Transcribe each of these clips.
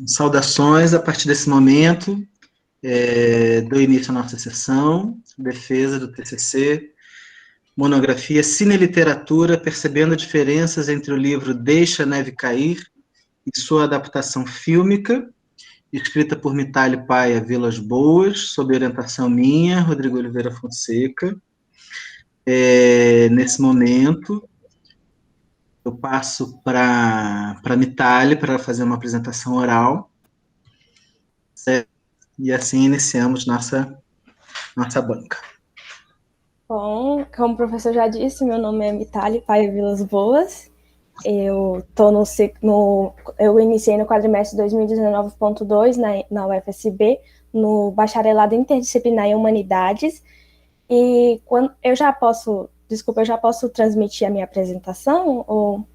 Saudações. A partir desse momento, dou início à nossa sessão, defesa do TCC, monografia Cine-Literatura, percebendo diferenças entre o livro Deixa a Neve Cair e sua adaptação fílmica, escrita por Mitaly Paia Vilas Boas, sob orientação minha, Rodrigo Oliveira Fonseca. Nesse momento, eu passo para Mitaly para fazer uma apresentação oral, certo? E assim iniciamos nossa banca. Bom, como o professor já disse, meu nome é Mitaly Paia Vilas Boas. Eu iniciei no quadrimestre 2019.2 na UFSB, no bacharelado interdisciplinar em Humanidades. E eu já posso transmitir a minha apresentação? Ou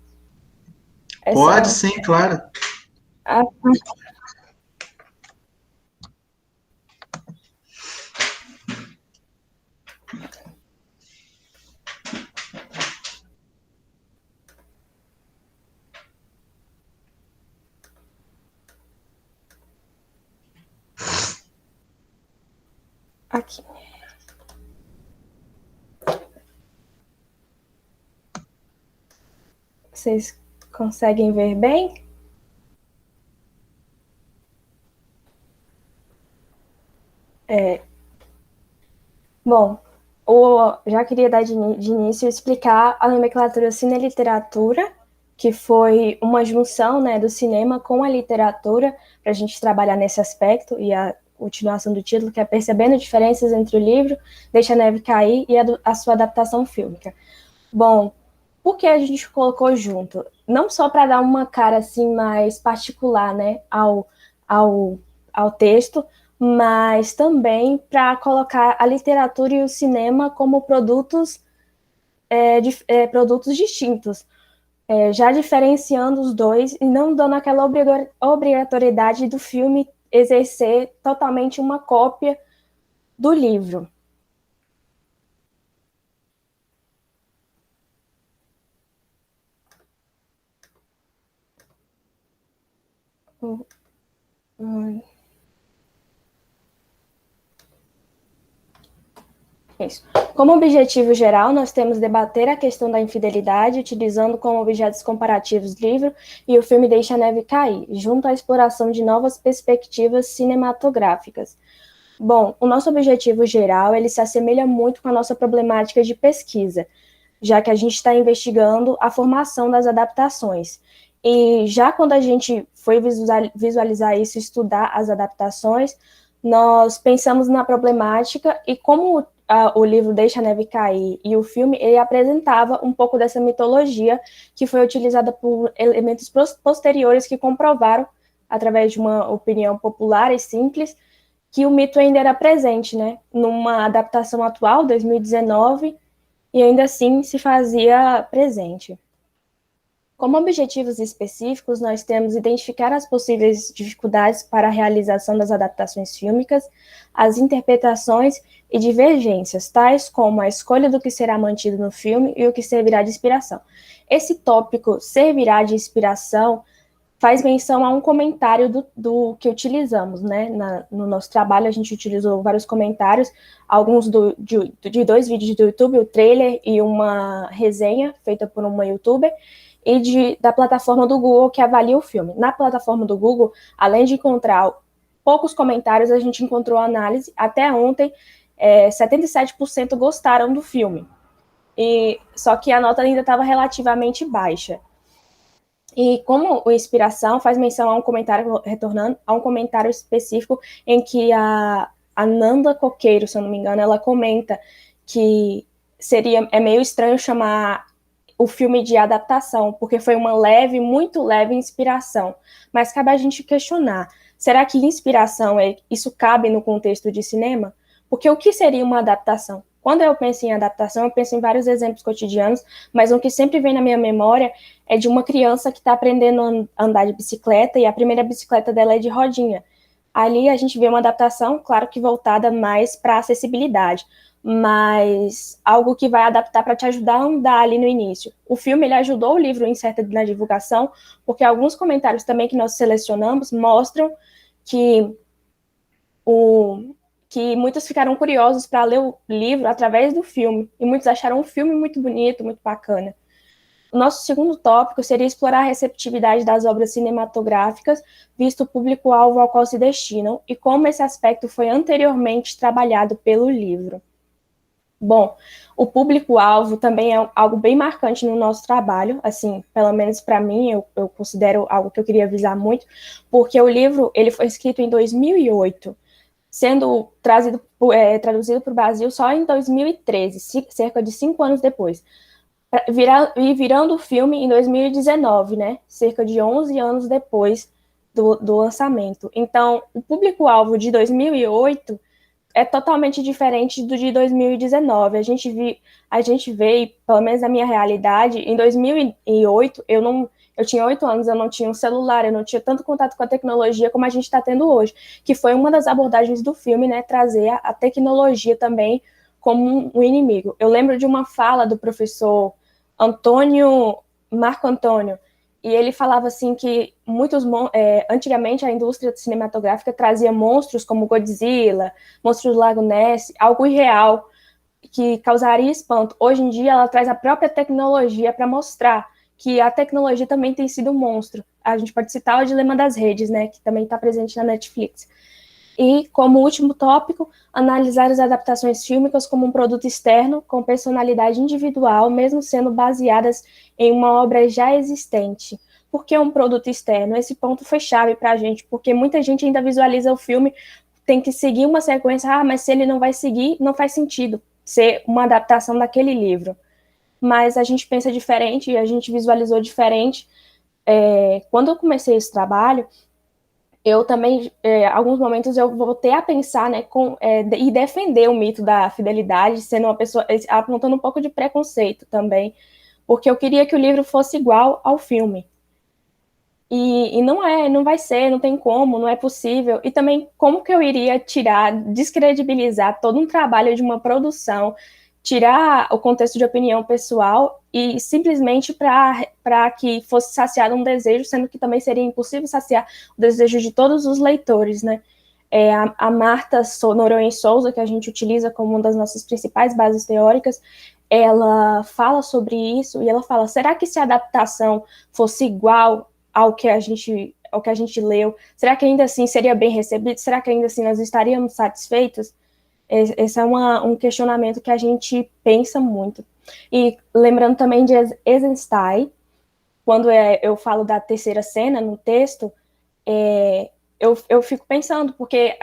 Pode, sim, claro. Aqui. Vocês conseguem ver bem? Bom, já queria dar de início explicar a nomenclatura Cine-Literatura, que foi uma junção, né, do cinema com a literatura, para a gente trabalhar nesse aspecto, e a continuação do título, que é Percebendo Diferenças entre o livro Deixa a Neve Cair e a sua adaptação fílmica. Bom, por que a gente colocou junto? Não só para dar uma cara assim mais particular, né, ao texto, mas também para colocar a literatura e o cinema como produtos distintos, já diferenciando os dois e não dando aquela obrigatoriedade do filme exercer totalmente uma cópia do livro. Isso. Como objetivo geral, nós temos debater a questão da infidelidade, utilizando como objetos comparativos o livro e o filme Deixa a Neve Cair, junto à exploração de novas perspectivas cinematográficas. Bom, o nosso objetivo geral, ele se assemelha muito com a nossa problemática de pesquisa, já que a gente está investigando a formação das adaptações. E já quando a gente foi visualizar isso, estudar as adaptações, nós pensamos na problemática e como o livro Deixa a Neve Cair e o filme, ele apresentava um pouco dessa mitologia que foi utilizada por elementos posteriores que comprovaram, através de uma opinião popular e simples, que o mito ainda era presente, né? Numa adaptação atual, 2019, e ainda assim se fazia presente. Como objetivos específicos, nós temos identificar as possíveis dificuldades para a realização das adaptações fílmicas, as interpretações e divergências, tais como a escolha do que será mantido no filme e o que servirá de inspiração. Esse tópico, servirá de inspiração, faz menção a um comentário do que utilizamos, né? No nosso trabalho, a gente utilizou vários comentários, alguns de 2 vídeos do YouTube, o trailer e uma resenha feita por uma youtuber, e da plataforma do Google que avalia o filme. Na plataforma do Google, além de encontrar poucos comentários, a gente encontrou análise. Até ontem, 77% gostaram do filme. Só que a nota ainda estava relativamente baixa. E como a inspiração faz menção a um comentário, retornando a um comentário específico em que a Nanda Coqueiro, se eu não me engano, ela comenta que é meio estranho chamar o filme de adaptação, porque foi uma muito leve inspiração. Mas cabe a gente questionar, será que inspiração, isso cabe no contexto de cinema? Porque o que seria uma adaptação? Quando eu penso em adaptação, eu penso em vários exemplos cotidianos, mas o que sempre vem na minha memória é de uma criança que está aprendendo a andar de bicicleta e a primeira bicicleta dela é de rodinha. Ali a gente vê uma adaptação, claro que voltada mais para a acessibilidade. mas algo que vai adaptar para te ajudar a andar ali no início. O filme, ele ajudou o livro em certa na divulgação, porque alguns comentários também que nós selecionamos mostram que que muitos ficaram curiosos para ler o livro através do filme, e muitos acharam o filme muito bonito, muito bacana. O nosso segundo tópico seria explorar a receptividade das obras cinematográficas, visto o público-alvo ao qual se destinam, e como esse aspecto foi anteriormente trabalhado pelo livro. Bom, o público-alvo também é algo bem marcante no nosso trabalho, assim, pelo menos para mim, eu considero algo que eu queria avisar muito, porque o livro ele foi escrito em 2008, sendo traduzido para o Brasil só em 2013, cerca de 5 anos depois. Virando o filme em 2019, né? Cerca de 11 anos depois do lançamento. Então, o público-alvo de 2008 é totalmente diferente do de 2019. A gente vê, pelo menos na minha realidade, em 2008, eu tinha 8 anos, eu não tinha um celular, eu não tinha tanto contato com a tecnologia como a gente está tendo hoje, que foi uma das abordagens do filme, né, trazer a tecnologia também como um inimigo. Eu lembro de uma fala do professor Marco Antônio, e ele falava assim que antigamente a indústria cinematográfica trazia monstros como Godzilla, monstros do Lago Ness, algo irreal, que causaria espanto. Hoje em dia ela traz a própria tecnologia para mostrar que a tecnologia também tem sido um monstro. A gente pode citar o Dilema das Redes, né, que também está presente na Netflix. E, como último tópico, analisar as adaptações fílmicas como um produto externo, com personalidade individual, mesmo sendo baseadas em uma obra já existente. Por que um produto externo? Esse ponto foi chave para a gente, porque muita gente ainda visualiza o filme, tem que seguir uma sequência, mas se ele não vai seguir, não faz sentido ser uma adaptação daquele livro. Mas a gente pensa diferente, a gente visualizou diferente. Quando eu comecei esse trabalho, eu também, alguns momentos, eu voltei a pensar, né, e defender o mito da fidelidade, sendo uma pessoa, apontando um pouco de preconceito também, porque eu queria que o livro fosse igual ao filme. E não vai ser, não tem como, não é possível. E também, como que eu iria descredibilizar todo um trabalho de uma produção, tirar o contexto de opinião pessoal e simplesmente para que fosse saciado um desejo, sendo que também seria impossível saciar o desejo de todos os leitores, né? A Marta Noronha Souza, que a gente utiliza como uma das nossas principais bases teóricas, ela fala sobre isso e ela fala, será que se a adaptação fosse igual ao que a gente leu, será que ainda assim seria bem recebido? Será que ainda assim nós estaríamos satisfeitos? Esse é um questionamento que a gente pensa muito. E lembrando também de Eisenstein, quando eu falo da terceira cena no texto, eu fico pensando, porque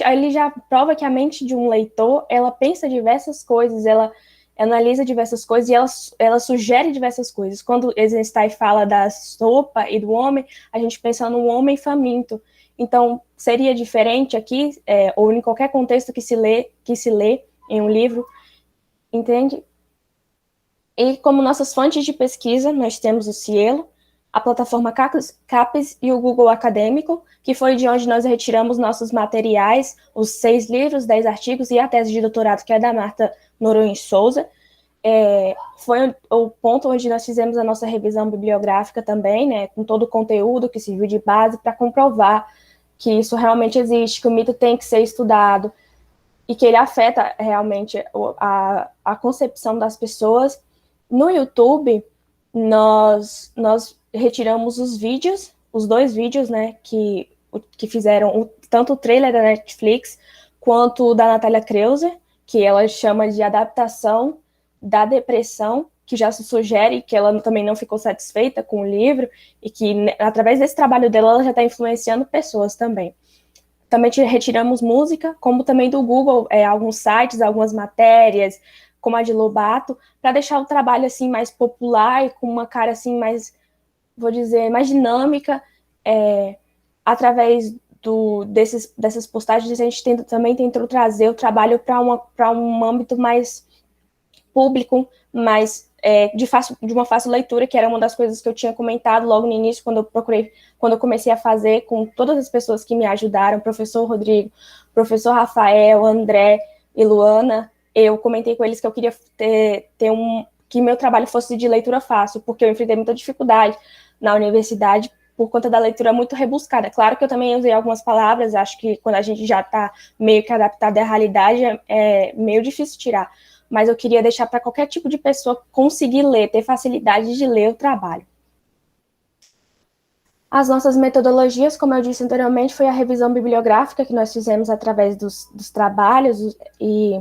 ele já prova que a mente de um leitor, ela pensa diversas coisas, ela analisa diversas coisas e ela sugere diversas coisas. Quando Eisenstein fala da sopa e do homem, a gente pensa no homem faminto. Então, seria diferente aqui, ou em qualquer contexto que se lê em um livro, entende? E como nossas fontes de pesquisa, nós temos o Cielo, a plataforma CAPES e o Google Acadêmico, que foi de onde nós retiramos nossos materiais, os 6 livros, 10 artigos e a tese de doutorado, que é da Marta Noronha Souza. Foi o ponto onde nós fizemos a nossa revisão bibliográfica também, né, com todo o conteúdo que serviu de base para comprovar que isso realmente existe, que o mito tem que ser estudado e que ele afeta realmente a concepção das pessoas. No YouTube, nós retiramos os vídeos, os 2 vídeos, né, que fizeram tanto o trailer da Netflix quanto o da Natália Kreuzer, que ela chama de adaptação da depressão, que já se sugere que ela também não ficou satisfeita com o livro e que, através desse trabalho dela, ela já está influenciando pessoas também. Também retiramos música, como também do Google, alguns sites, algumas matérias, como a de Lobato, para deixar o trabalho assim mais popular e com uma cara assim mais, vou dizer, mais dinâmica. Através dessas postagens, a gente também tentou trazer o trabalho para um âmbito mais público, mais de uma fácil leitura, que era uma das coisas que eu tinha comentado logo no início, quando eu comecei a fazer com todas as pessoas que me ajudaram, professor Rodrigo, professor Rafael, André e Luana. eu comentei com eles que eu queria que meu trabalho fosse de leitura fácil, porque eu enfrentei muita dificuldade na universidade por conta da leitura muito rebuscada. Claro que eu também usei algumas palavras, acho que quando a gente já está meio que adaptado à realidade, é meio difícil tirar. Mas eu queria deixar para qualquer tipo de pessoa conseguir ler, ter facilidade de ler o trabalho. As nossas metodologias, como eu disse anteriormente, foi a revisão bibliográfica que nós fizemos através dos trabalhos e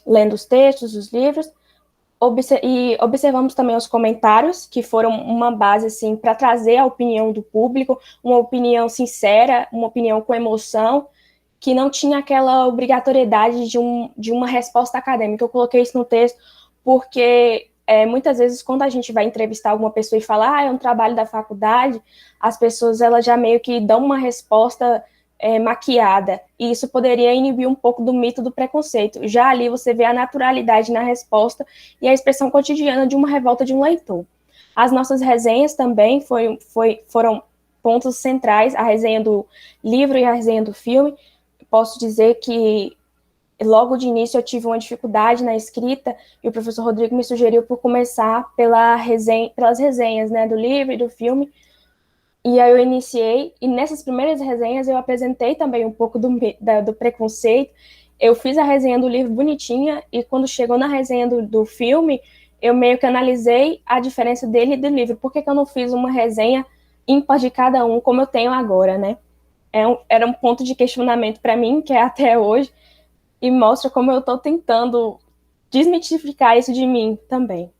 lendo os textos, os livros, e observamos também os comentários, que foram uma base assim, para trazer a opinião do público, uma opinião sincera, uma opinião com emoção, que não tinha aquela obrigatoriedade de uma resposta acadêmica. Eu coloquei isso no texto porque muitas vezes, quando a gente vai entrevistar alguma pessoa e falar, é um trabalho da faculdade, as pessoas elas já meio que dão uma resposta maquiada, e isso poderia inibir um pouco do mito do preconceito. Já ali você vê a naturalidade na resposta e a expressão cotidiana de uma revolta de um leitor. As nossas resenhas também foram pontos centrais, a resenha do livro e a resenha do filme. Posso dizer que logo de início eu tive uma dificuldade na escrita e o professor Rodrigo me sugeriu por começar pelas resenhas, né, do livro e do filme. E aí eu iniciei, e nessas primeiras resenhas eu apresentei também um pouco do preconceito. Eu fiz a resenha do livro bonitinha, e quando chegou na resenha do filme, eu meio que analisei a diferença dele e do livro. Por que eu não fiz uma resenha ímpar de cada um, como eu tenho agora, né? Era um ponto de questionamento para mim, que é até hoje, e mostra como eu estou tentando desmitificar isso de mim também.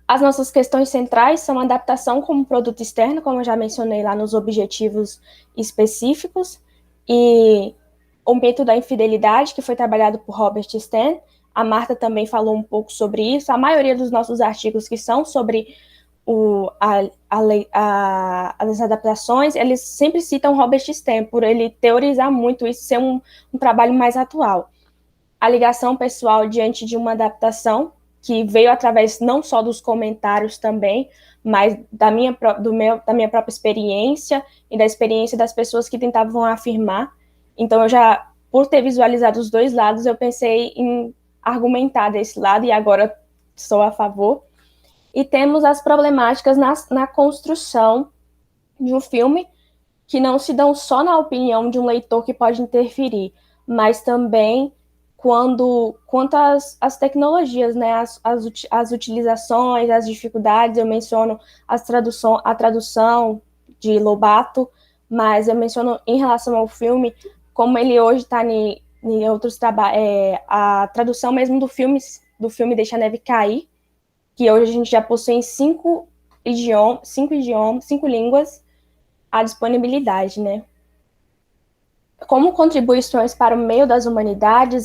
As nossas questões centrais são a adaptação como produto externo, como eu já mencionei lá nos objetivos específicos, e o mito da infidelidade, que foi trabalhado por Robert Stan. A Marta também falou um pouco sobre isso. A maioria dos nossos artigos que são sobre as adaptações, eles sempre citam Robert Stan, por ele teorizar muito isso, ser um trabalho mais atual. A ligação pessoal diante de uma adaptação, que veio através não só dos comentários também, mas da minha própria experiência e da experiência das pessoas que tentavam afirmar. Então, por ter visualizado os dois lados, eu pensei em argumentar desse lado, e agora sou a favor. E temos as problemáticas na construção de um filme, que não se dão só na opinião de um leitor que pode interferir, mas também quanto às tecnologias, né, as utilizações, as dificuldades. Eu menciono a tradução de Lobato, mas eu menciono em relação ao filme, como ele hoje está em outros trabalhos, a tradução mesmo do filme Deixa a Neve Cair, que hoje a gente já possui em 5 línguas a disponibilidade, né? Como contribuições para o meio das humanidades,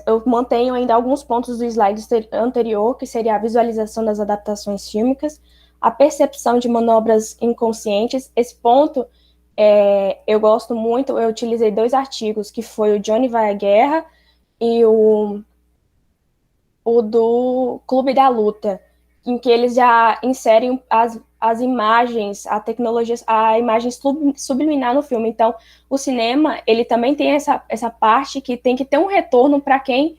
eu mantenho ainda alguns pontos do slide anterior, que seria a visualização das adaptações fílmicas, a percepção de manobras inconscientes. Esse ponto eu gosto muito. Eu utilizei 2 artigos, que foi o Johnny Vai à Guerra e o do Clube da Luta, em que eles já inserem as imagens, a tecnologia, a imagem subliminar no filme. Então, o cinema, ele também tem essa parte que tem que ter um retorno para quem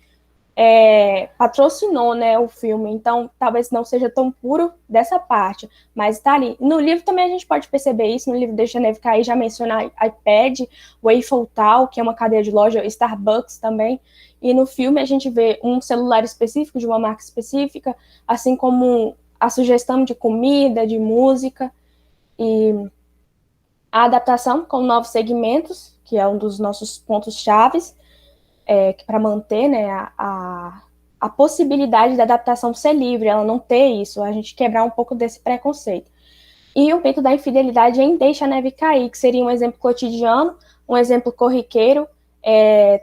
patrocinou, né, o filme. Então, talvez não seja tão puro dessa parte, mas está ali. No livro também a gente pode perceber isso. No livro Deixa a Neve Cair, já menciona iPad, o Eiffel Tower, que é uma cadeia de loja, Starbucks também. E no filme a gente vê um celular específico, de uma marca específica, assim como a sugestão de comida, de música, e a adaptação com novos segmentos, que é um dos nossos pontos chaves, para manter, né, a possibilidade da adaptação ser livre, ela não ter isso, a gente quebrar um pouco desse preconceito. E o mito da infidelidade em Deixa a Neve Cair, que seria um exemplo cotidiano, um exemplo corriqueiro.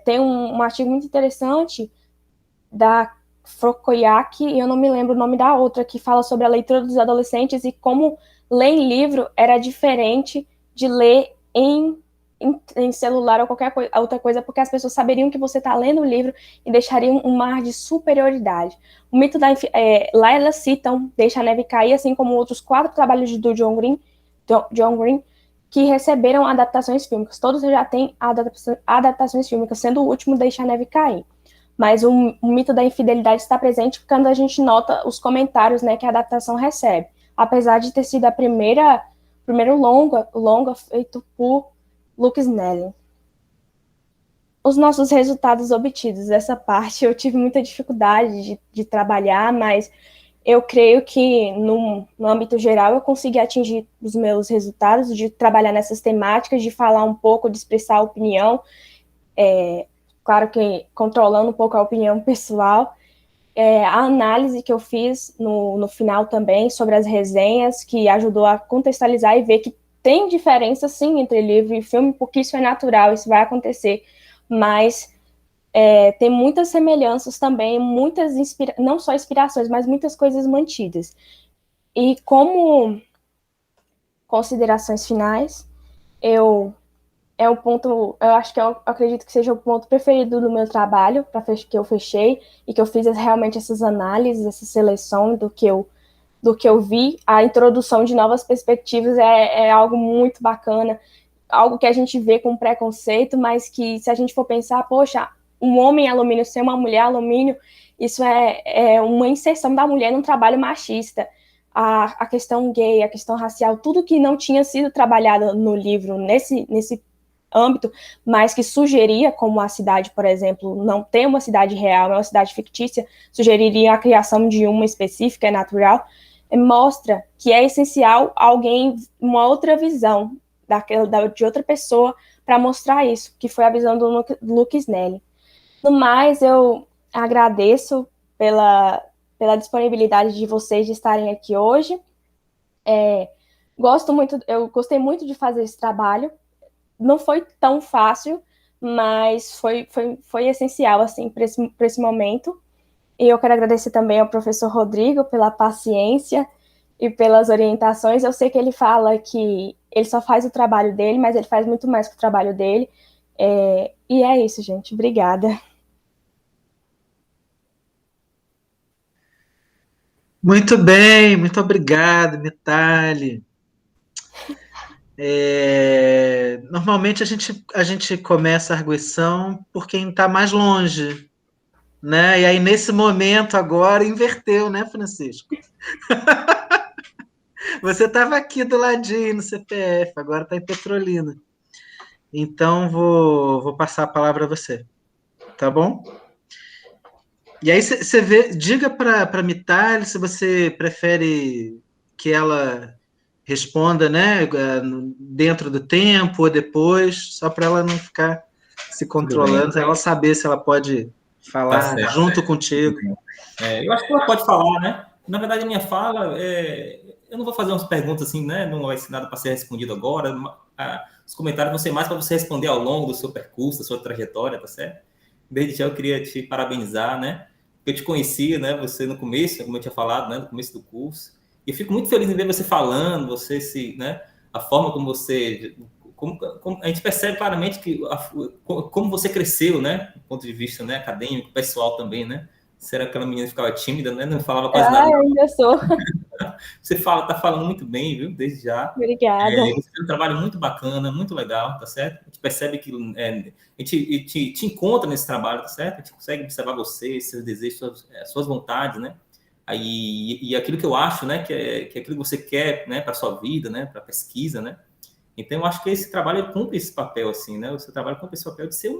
Tem um artigo muito interessante da Frokoyaki, e eu não me lembro o nome da outra, que fala sobre a leitura dos adolescentes e como ler em livro era diferente de ler em celular ou qualquer outra coisa, porque as pessoas saberiam que você está lendo o livro e deixariam um ar de superioridade. O mito lá elas citam Deixa a Neve Cair, assim como outros 4 trabalhos do John Green, que receberam adaptações fílmicas. Todos já têm adaptações fílmicas, sendo o último Deixa a Neve Cair. mas o mito da infidelidade está presente quando a gente nota os comentários, né, que a adaptação recebe. Apesar de ter sido primeiro longa feito por Luke Snelling. Os nossos resultados obtidos, essa parte eu tive muita dificuldade de trabalhar, mas eu creio que no âmbito geral eu consegui atingir os meus resultados, de trabalhar nessas temáticas, de falar um pouco, de expressar a opinião, claro que controlando um pouco a opinião pessoal, a análise que eu fiz no final também sobre as resenhas, que ajudou a contextualizar e ver que tem diferença sim entre livro e filme, porque isso é natural, isso vai acontecer, mas tem muitas semelhanças também, não só inspirações, mas muitas coisas mantidas. E como considerações finais, é um ponto, eu acho que eu acredito que seja o ponto preferido do meu trabalho, que eu fechei, e que eu fiz realmente essas análises, essa seleção do que eu vi. A introdução de novas perspectivas é algo muito bacana, algo que a gente vê com preconceito, mas que se a gente for pensar, poxa, um homem alumínio ser uma mulher alumínio, isso é uma inserção da mulher num trabalho machista. A questão gay, a questão racial, tudo que não tinha sido trabalhado no livro nesse âmbito, mas que sugeria, como a cidade, por exemplo, não tem uma cidade real, é uma cidade fictícia, sugeriria a criação de uma específica, é natural, mostra que é essencial alguém, uma outra visão de outra pessoa para mostrar isso, que foi a visão do Luke Snelling. No mais, eu agradeço pela disponibilidade de vocês de estarem aqui hoje. Eu gostei muito de fazer esse trabalho. Não foi tão fácil, mas foi essencial assim, para esse momento. E eu quero agradecer também ao professor Rodrigo pela paciência e pelas orientações. Eu sei que ele fala que ele só faz o trabalho dele, mas ele faz muito mais que o trabalho dele. E é isso, gente. Obrigada. Muito bem, muito obrigado, Mitali. Normalmente a gente começa a arguição por quem está mais longe, né? E aí, nesse momento, agora, inverteu, né, Francisco? Você estava aqui do ladinho no CPF, agora está em Petrolina. Então, vou passar a palavra a você, tá bom? E aí, diga para a Mitali se você prefere que ela responda, né, dentro do tempo ou depois, só para ela não ficar se controlando, ela saber se ela pode falar junto contigo. Eu acho que ela pode falar, né? Na verdade, a minha fala, eu não vou fazer umas perguntas assim, né? Não vai ser nada para ser respondido agora. Os comentários vão ser mais para você responder ao longo do seu percurso, da sua trajetória, tá certo? Desde já eu queria te parabenizar, né? Eu te conhecia, né? Você no começo, como eu tinha falado, né? No começo do curso. E fico muito feliz em ver você falando, né? A forma como você... a gente percebe claramente que como você cresceu, né? Do ponto de vista, né, acadêmico, pessoal também, né? Você era aquela menina que ficava tímida, né? Não falava quase nada. Eu ainda sou. Você tá falando muito bem, viu? Desde já. Obrigada. Você tem um trabalho muito bacana, muito legal, tá certo? A gente percebe que a gente te encontra nesse trabalho, tá certo? A gente consegue observar você, seus desejos, suas vontades, né? E aquilo que eu acho, né? Que é aquilo que você quer, né? Para sua vida, né? Para pesquisa, né? Então, eu acho que esse trabalho cumpre esse papel, assim, né? O seu trabalho cumpre esse papel de ser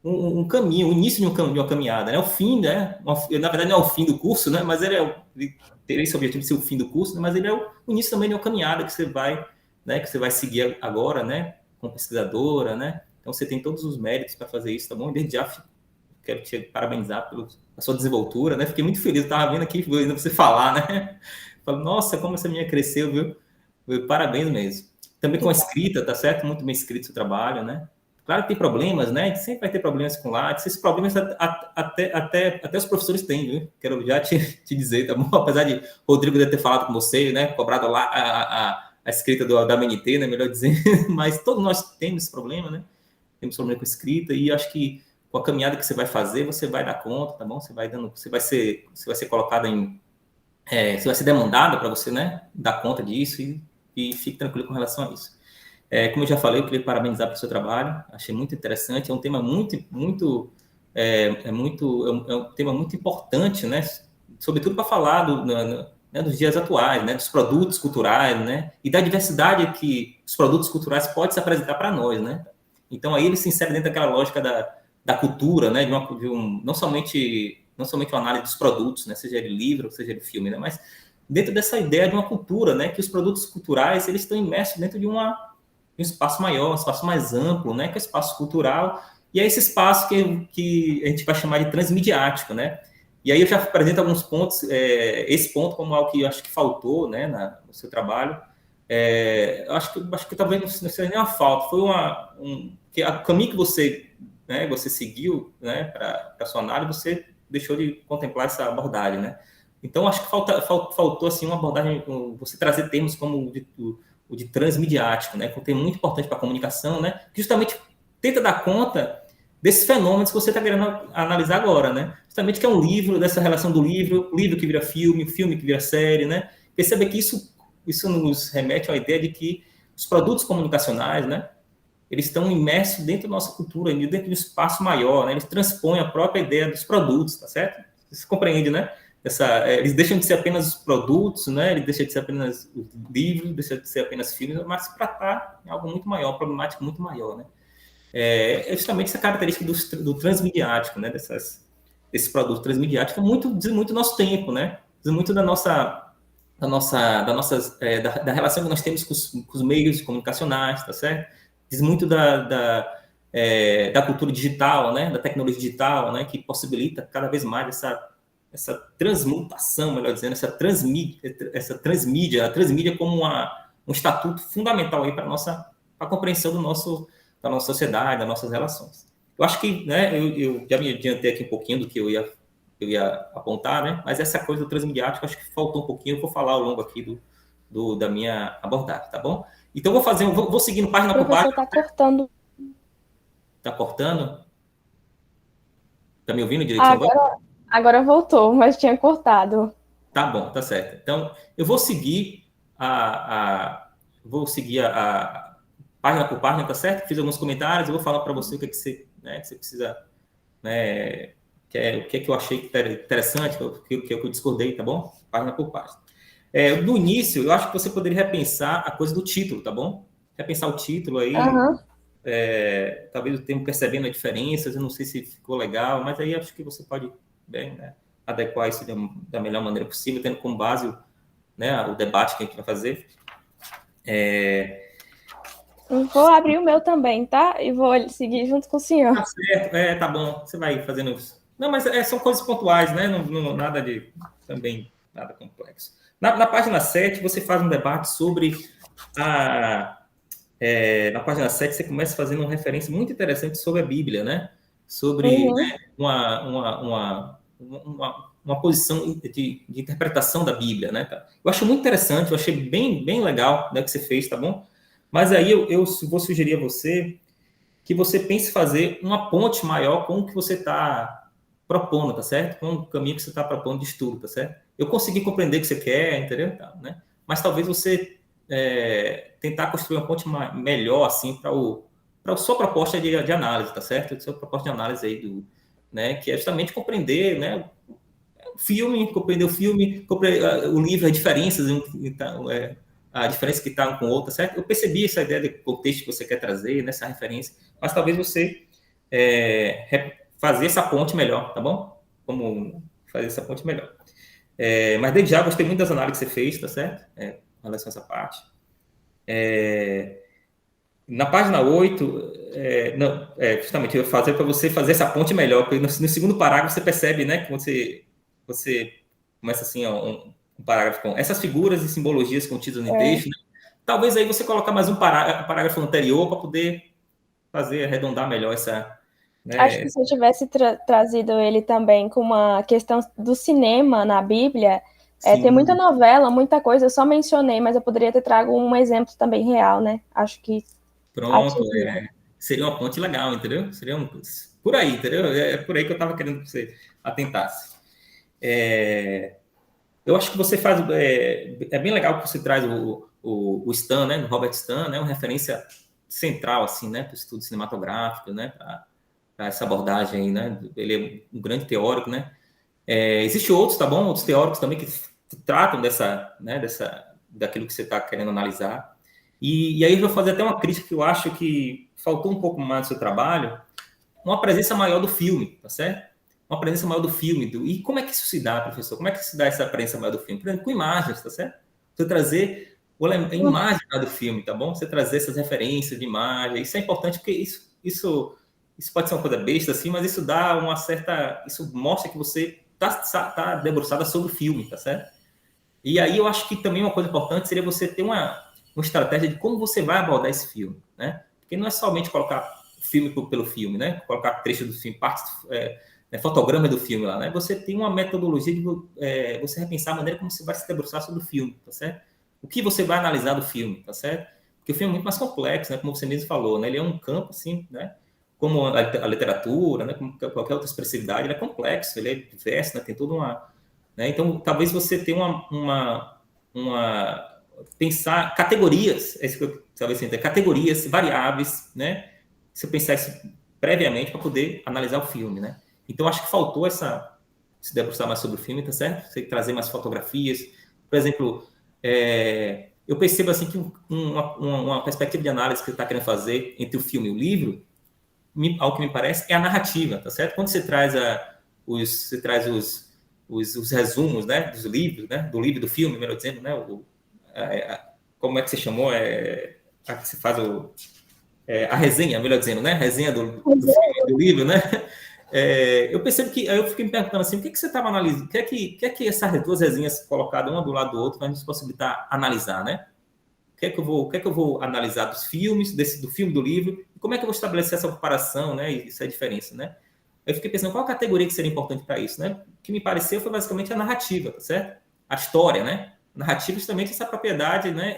um caminho, o início de uma caminhada, né? O fim, né? Na verdade, não é o fim do curso, né? Mas ele teria esse objetivo de ser o fim do curso, né? Mas ele é o início também de uma caminhada que você vai, né? Que você vai seguir agora, né? Como pesquisadora, né? Então, você tem todos os méritos para fazer isso, tá bom? Desde já quero te parabenizar pela sua desenvoltura, né? Fiquei muito feliz, eu estava vendo aqui, vendo você falar, né? Falei, nossa, como essa menina cresceu, viu? Parabéns mesmo. Também com a escrita, tá certo? Muito bem escrito o seu trabalho, né? Claro que tem problemas, né? A gente sempre vai ter problemas com Lattes. Esses problemas até os professores têm, viu? Quero já te dizer, tá bom? Apesar de Rodrigo ter falado com você, né? Cobrado lá a escrita da MNT, né? Melhor dizer. Mas todos nós temos esse problema, né? Temos problema com escrita e acho que com a caminhada que você vai fazer, você vai dar conta, tá bom? Você vai ser colocada você vai ser demandada para você, né? Dar conta disso e fique tranquilo com relação a isso. Como eu já falei, eu queria parabenizar pelo seu trabalho, achei muito interessante, é um tema muito, muito, é um tema muito importante, né? Sobretudo para falar né, dos dias atuais, né, dos produtos culturais, né, e da diversidade que os produtos culturais podem se apresentar para nós, né. Então aí ele se insere dentro daquela lógica da cultura, né, não somente uma análise dos produtos, né, seja ele livro, seja ele filme, né, mas dentro dessa ideia de uma cultura, né, que os produtos culturais eles estão imersos dentro de um espaço maior, um espaço mais amplo, né, que é o espaço cultural, e é esse espaço que a gente vai chamar de transmediático, né. E aí eu já apresento alguns pontos, esse ponto como algo que eu acho que faltou, né, no seu trabalho. Eu acho que talvez não seja nem uma falta, foi que o caminho que você, né, você seguiu, né, para a sua análise, você deixou de contemplar essa abordagem, né. Então acho que faltou assim uma abordagem, você trazer termos como o de transmediático, né, que é um termo muito importante para a comunicação, né, que justamente tenta dar conta desses fenômenos que você está querendo analisar agora, né? Justamente que é um livro, dessa relação do livro que vira filme, filme que vira série, né? Percebe que isso nos remete à ideia de que os produtos comunicacionais, né? Eles estão imersos dentro da nossa cultura, dentro de um espaço maior, né? Eles transpõem a própria ideia dos produtos, tá certo? Você compreende, né? Eles deixam de ser apenas os produtos, né? Eles deixam de ser apenas os livros, deixam de ser apenas filmes, mas se tratar em algo muito maior, problemático muito maior, né? É justamente essa característica do transmediático, né? Desse produto transmediático, diz muito do nosso tempo, né? Diz muito da relação que nós temos com os meios comunicacionais, tá certo? Diz muito da cultura digital, né? Da tecnologia digital, né? Que possibilita cada vez mais essa transmutação, melhor dizendo, essa transmídia, a transmídia como um estatuto fundamental aí para a compreensão da nossa sociedade, das nossas relações. Eu acho que, né, eu já me adiantei aqui um pouquinho do que eu ia apontar, né, mas essa coisa do transmediático, acho que faltou um pouquinho, eu vou falar ao longo aqui da minha abordagem, tá bom? Então, vou seguindo página por página. Você está cortando. Está cortando? Está me ouvindo direitinho agora? Agora voltou, mas tinha cortado. Tá bom, tá certo. Então, eu vou seguir página por página, tá certo? Fiz alguns comentários, eu vou falar para você o que você precisa, né, o que eu achei interessante, o que eu discordei, tá bom? Página por página. No início, eu acho que você poderia repensar a coisa do título, tá bom? Repensar o título aí, talvez eu tenha percebendo as diferenças, eu não sei se ficou legal, mas aí acho que você pode bem, né, adequar isso da melhor maneira possível, tendo como base, né, o debate que a gente vai fazer. Vou abrir o meu também, tá? E vou seguir junto com o senhor. Tá certo, tá bom. Você vai fazendo isso. Não, mas são coisas pontuais, né? Não, nada complexo. Na página 7, você faz um debate sobre na página 7, você começa fazendo uma referência muito interessante sobre a Bíblia, né? Sobre né, uma posição de interpretação da Bíblia, né? Eu acho muito interessante, eu achei bem, bem legal, né, que você fez, tá bom? Mas aí eu vou sugerir a você que você pense fazer uma ponte maior com o que você está propondo, tá certo? Com o caminho que você está propondo de estudo, tá certo? Eu consegui compreender o que você quer, entendeu? Né? Mas talvez você tentar construir uma ponte melhor, assim, para a sua proposta de análise, tá certo? A sua proposta de análise aí, né? Que é justamente compreender, né? Compreender o livro, as diferenças, então, a diferença que está um com o outro, certo? Eu percebi essa ideia de contexto que você quer trazer, nessa referência, mas talvez você fazer essa ponte melhor, tá bom? Como fazer essa ponte melhor. Mas desde já, gostei muito das análises que você fez, tá certo? Em relação a essa parte. Na página 8, justamente, eu ia fazer para você fazer essa ponte melhor, porque no segundo parágrafo você percebe, né, que você começa assim, um parágrafo com essas figuras e simbologias contidas no texto, né? Talvez aí você colocar mais um parágrafo anterior para poder arredondar melhor essa... Né? Acho que se eu tivesse trazido ele também com uma questão do cinema na Bíblia, tem muita novela, muita coisa, eu só mencionei, mas eu poderia ter trago um exemplo também real, né? Acho que... Pronto, seria uma ponte legal, entendeu? Seria por aí, entendeu? É por aí que eu estava querendo que você atentasse. Eu acho que você faz... É bem legal que você traz o Stan, né? O Robert Stan, né? Uma referência central, assim, né? Para o estudo cinematográfico, né? Para essa abordagem aí, né? Ele é um grande teórico, né? Existem outros, tá bom? Outros teóricos também que tratam daquilo que você está querendo analisar. E aí eu vou fazer até uma crítica que eu acho que faltou um pouco mais no seu trabalho, uma presença maior do filme, tá certo? Uma presença maior do filme. E como é que isso se dá, professor? Como é que se dá essa presença maior do filme? Por exemplo, com imagens, tá certo? Você trazer a imagem do filme, tá bom? Você trazer essas referências de imagem. Isso é importante porque isso pode ser uma coisa besta, assim, mas isso dá uma certa... Isso mostra que você tá debruçada sobre o filme, tá certo? E aí eu acho que também uma coisa importante seria você ter uma estratégia de como você vai abordar esse filme, né? Porque não é somente colocar filme pelo filme, né? Colocar trecho do filme, partes, fotograma do filme lá, né? Você tem uma metodologia de você repensar a maneira como você vai se debruçar sobre o filme, tá certo? O que você vai analisar do filme, tá certo? Porque o filme é muito mais complexo, né? Como você mesmo falou, né? Ele é um campo, assim, né? Como a literatura, né? Como qualquer outra expressividade, ele é complexo, ele é diverso, né? Tem toda uma... Né? Então, talvez você tenha pensar categorias, é isso que eu talvez você entenda, categorias, variáveis, né? Se eu pensar isso previamente para poder analisar o filme, né? Então, acho que faltou se debruçar mais sobre o filme, tá certo? Você trazer mais fotografias. Por exemplo, eu percebo assim que uma perspectiva de análise que você está querendo fazer entre o filme e o livro, ao que me parece, é a narrativa, tá certo? Quando você traz os resumos, né, dos livros, né, do livro e do filme, melhor dizendo, né, como é que você chamou? Que se faz a resenha, melhor dizendo, né, resenha do filme, do livro, né? Eu percebo que aí eu fiquei me perguntando assim, o que você estava analisando? O que é que essas duas resenhas colocadas uma do lado do outro vai nos possibilitar analisar, né? O que é que eu vou analisar dos filmes, do filme, do livro? E como é que eu vou estabelecer essa comparação, né? E essa diferença, né? Eu fiquei pensando qual a categoria que seria importante para isso, né? O que me pareceu foi basicamente a narrativa, tá certo? A história, né? A narrativa justamente essa propriedade, né?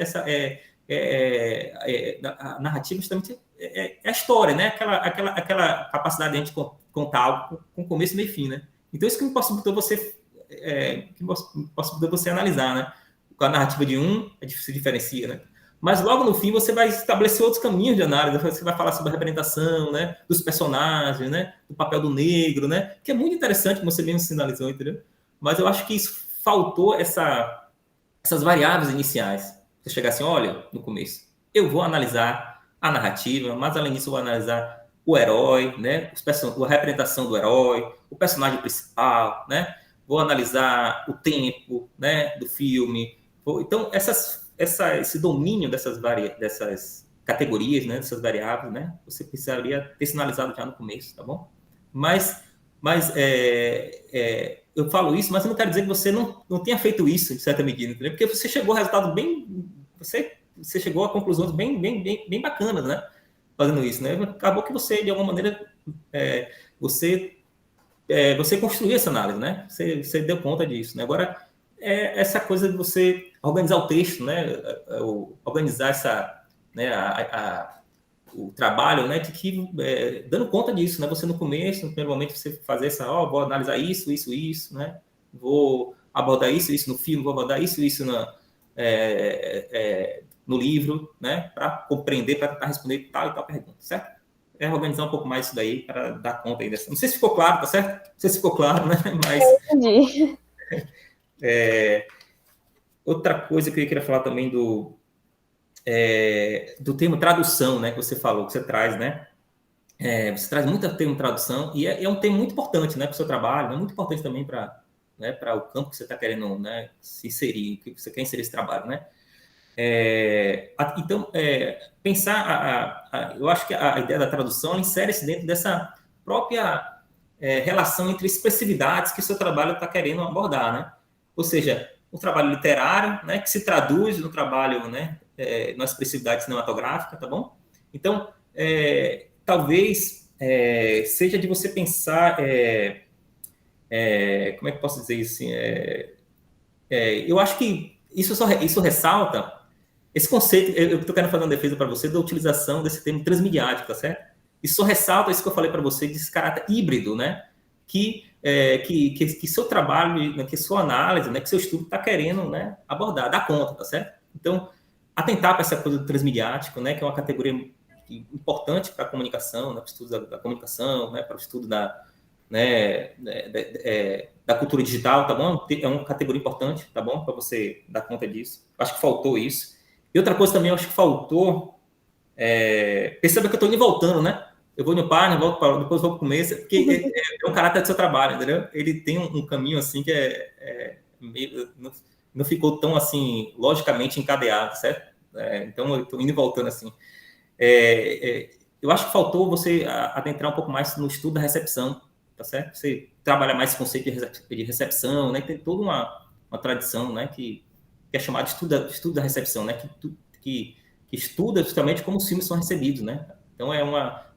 A narrativa justamente é a história, né? Aquela capacidade de a gente contar algo com começo, meio e fim, né? Então isso que me possibilitou você analisar, né? Com a narrativa de se diferencia, né? Mas logo no fim você vai estabelecer outros caminhos de análise, você vai falar sobre a representação, né, dos personagens, né, do papel do negro, né, que é muito interessante, como você mesmo sinalizou, entendeu? Mas eu acho que isso faltou essas variáveis iniciais. Você chegar assim, olha, no começo, eu vou analisar a narrativa, mas além disso eu vou analisar o herói, né, a representação do herói, o personagem principal, né, vou analisar o tempo, né, do filme. Então, esse domínio dessas categorias, né, dessas variáveis, né, você precisaria ter sinalizado já no começo, tá bom? Mas eu falo isso, mas eu não quero dizer que você não tenha feito isso, de certa medida, entendeu? Porque você chegou a resultado bem... Você chegou a conclusões bem bacanas, né? Fazendo isso, né? Acabou que você, de alguma maneira, você construiu essa análise, né? Você deu conta disso, né? Agora, essa coisa de você organizar o texto, né? Organizar o trabalho, né? Dando conta disso, né? Você no começo, no primeiro momento, você fazer vou analisar isso, né? Vou abordar isso no filme, vou abordar isso no livro, né? Para compreender, para tentar responder tal e tal pergunta, certo? Organizar um pouco mais isso daí para dar conta aí dessa. Não sei se ficou claro, tá certo? Não sei se ficou claro, né? Mas... Eu entendi. Outra coisa que eu queria falar também do termo tradução, né? Que você falou, que você traz, né? Você traz muito termo tradução e é um termo muito importante, né? Para o seu trabalho, é muito importante também para o campo que você está querendo, né? Se inserir, que você quer inserir esse trabalho, né? Então, pensar, eu acho que a ideia da tradução insere-se dentro dessa própria relação entre expressividades que o seu trabalho está querendo abordar, né? Ou seja, um trabalho literário, né, que se traduz no trabalho, né, na expressividade cinematográfica, tá bom? Então, talvez seja de você pensar, como é que eu posso dizer isso? Eu acho que isso ressalta esse conceito. Eu estou querendo fazer uma defesa para você da utilização desse termo transmediático, tá certo? Isso só ressalta isso que eu falei para você, desse caráter híbrido, né? Que seu trabalho, que sua análise, né, que seu estudo está querendo, né, abordar, dar conta, tá certo? Então, atentar para essa coisa do transmediático, né, que é uma categoria importante para a comunicação, né, para o estudo da comunicação, né, para o estudo né, da cultura digital, tá bom? É uma categoria importante, tá bom? Para você dar conta disso. Acho que faltou isso. E outra coisa também, eu acho que faltou... perceba que eu estou indo e voltando, né? Eu vou no par, volto para depois vou para o começo, porque é um caráter do seu trabalho, entendeu? Ele tem um caminho assim que meio, não ficou tão assim logicamente encadeado, certo? Então eu estou indo e voltando assim. Eu acho que faltou você adentrar um pouco mais no estudo da recepção, tá certo? Você trabalha mais esse conceito de recepção, né? Tem toda uma tradição, né? Que é chamada de estudo da recepção, né? Que estuda justamente como os filmes são recebidos, né? Então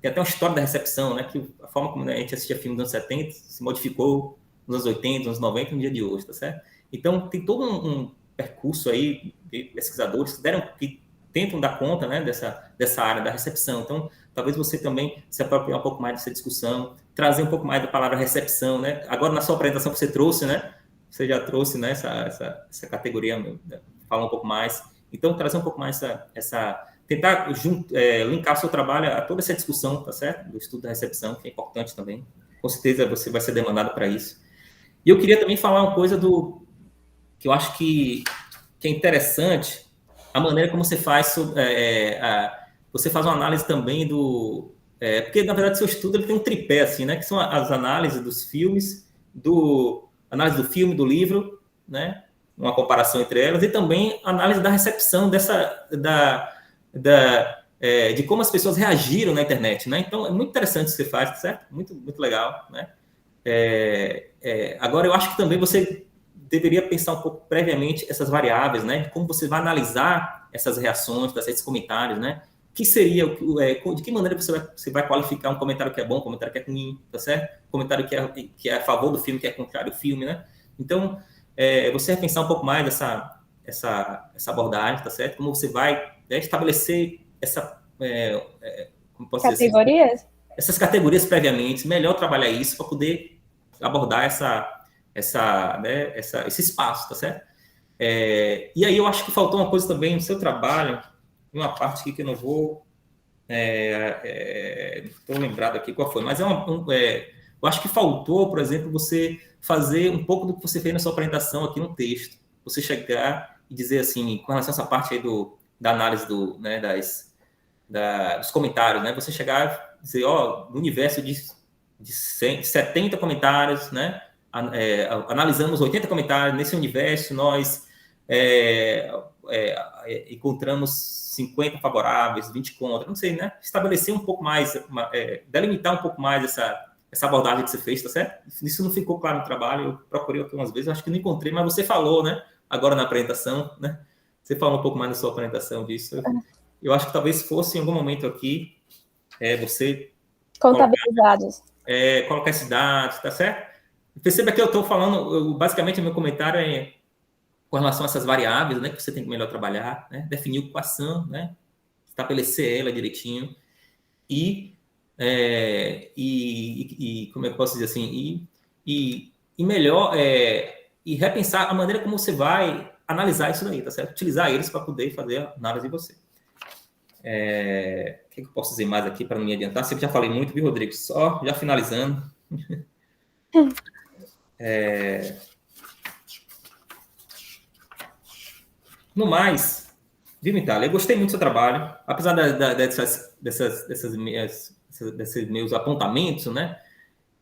tem até uma história da recepção, né? Que a forma como a gente assistia filmes dos anos 70 se modificou nos anos 80, nos anos 90 no dia de hoje, tá certo? Então tem todo um percurso aí de pesquisadores que tentam dar conta, né, dessa área da recepção. Então talvez você também se apropriar um pouco mais dessa discussão, trazer um pouco mais da palavra recepção, né? Agora na sua apresentação que você trouxe, né? Você já trouxe, né, essa categoria, fala um pouco mais. Então, trazer um pouco mais tentar linkar o seu trabalho a toda essa discussão, tá certo? Do estudo da recepção, que é importante também. Com certeza você vai ser demandado para isso. E eu queria também falar uma coisa que eu acho que é interessante, a maneira como você faz, você faz uma análise também porque, na verdade, seu estudo ele tem um tripé, assim, né? Que são as análises dos filmes, análise do filme, do livro, né? Uma comparação entre elas, e também análise da recepção de como as pessoas reagiram na internet, né? Então, é muito interessante o que você faz, certo? Muito, muito legal, né? Agora, eu acho que também você deveria pensar um pouco previamente essas variáveis, né? Como você vai analisar essas reações, esses comentários, né? Que seria, de que maneira você vai qualificar um comentário que é bom, um comentário que é ruim, tá certo? Um comentário que é a favor do filme, que é contrário ao filme, né? Então, você repensar um pouco mais essa abordagem, tá certo? Como você vai estabelecer como posso dizer assim, essas categorias previamente, melhor trabalhar isso para poder abordar esse espaço, tá certo? E aí eu acho que faltou uma coisa também no seu trabalho, uma parte aqui que eu não vou estou lembrado aqui qual foi, mas eu acho que faltou, por exemplo, você fazer um pouco do que você fez na sua apresentação aqui no texto. Você chegar e dizer assim, com relação a essa parte aí da análise né, dos comentários, né? Você chegar e dizer, no universo de 70 comentários, né? Analisamos 80 comentários, nesse universo nós encontramos 50 favoráveis, 20 contra, não sei, né? Estabelecer um pouco mais, delimitar um pouco mais essa abordagem que você fez, tá certo? Isso não ficou claro no trabalho, eu procurei aqui umas vezes, acho que não encontrei, mas você falou, né? Agora na apresentação, né? Você falou um pouco mais na sua apresentação disso. Eu acho que talvez fosse em algum momento aqui você contabilizados. Colocar esses dados, tá certo? Perceba que eu estou falando, basicamente, o meu comentário com relação a essas variáveis, né? Que você tem que melhor trabalhar, né? Definir ocupação, né? Estabelecer ela direitinho como é que eu posso dizer assim, e melhor, e repensar a maneira como você vai analisar isso daí, tá certo? Utilizar eles para poder fazer a análise de você. O que eu posso dizer mais aqui para não me adiantar? Sempre já falei muito, viu, Rodrigo? Só já finalizando. No mais, viu, Itália? Eu gostei muito do seu trabalho, apesar desses meus apontamentos, né?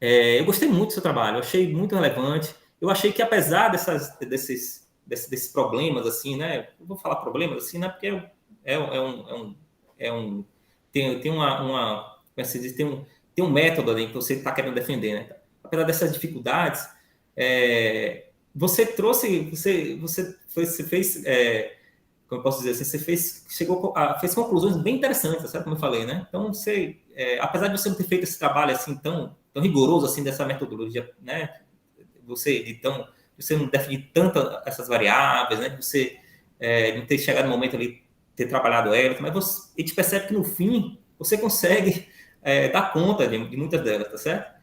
Eu gostei muito do seu trabalho, eu achei muito relevante. Eu achei que apesar desses problemas, assim, né? Eu vou falar problemas assim, né? Porque tem uma como é que se diz? Tem um método ali que você está querendo defender, né? Apesar dessas dificuldades, você trouxe, você fez, como eu posso dizer assim, você fez conclusões bem interessantes, sabe como eu falei, né? Então, apesar de você não ter feito esse trabalho assim tão rigoroso assim dessa metodologia, né? Você não definir tanto essas variáveis, né? Você não ter chegado no momento ali ter trabalhado elas, mas a gente percebe que no fim você consegue dar conta de muitas delas, tá certo?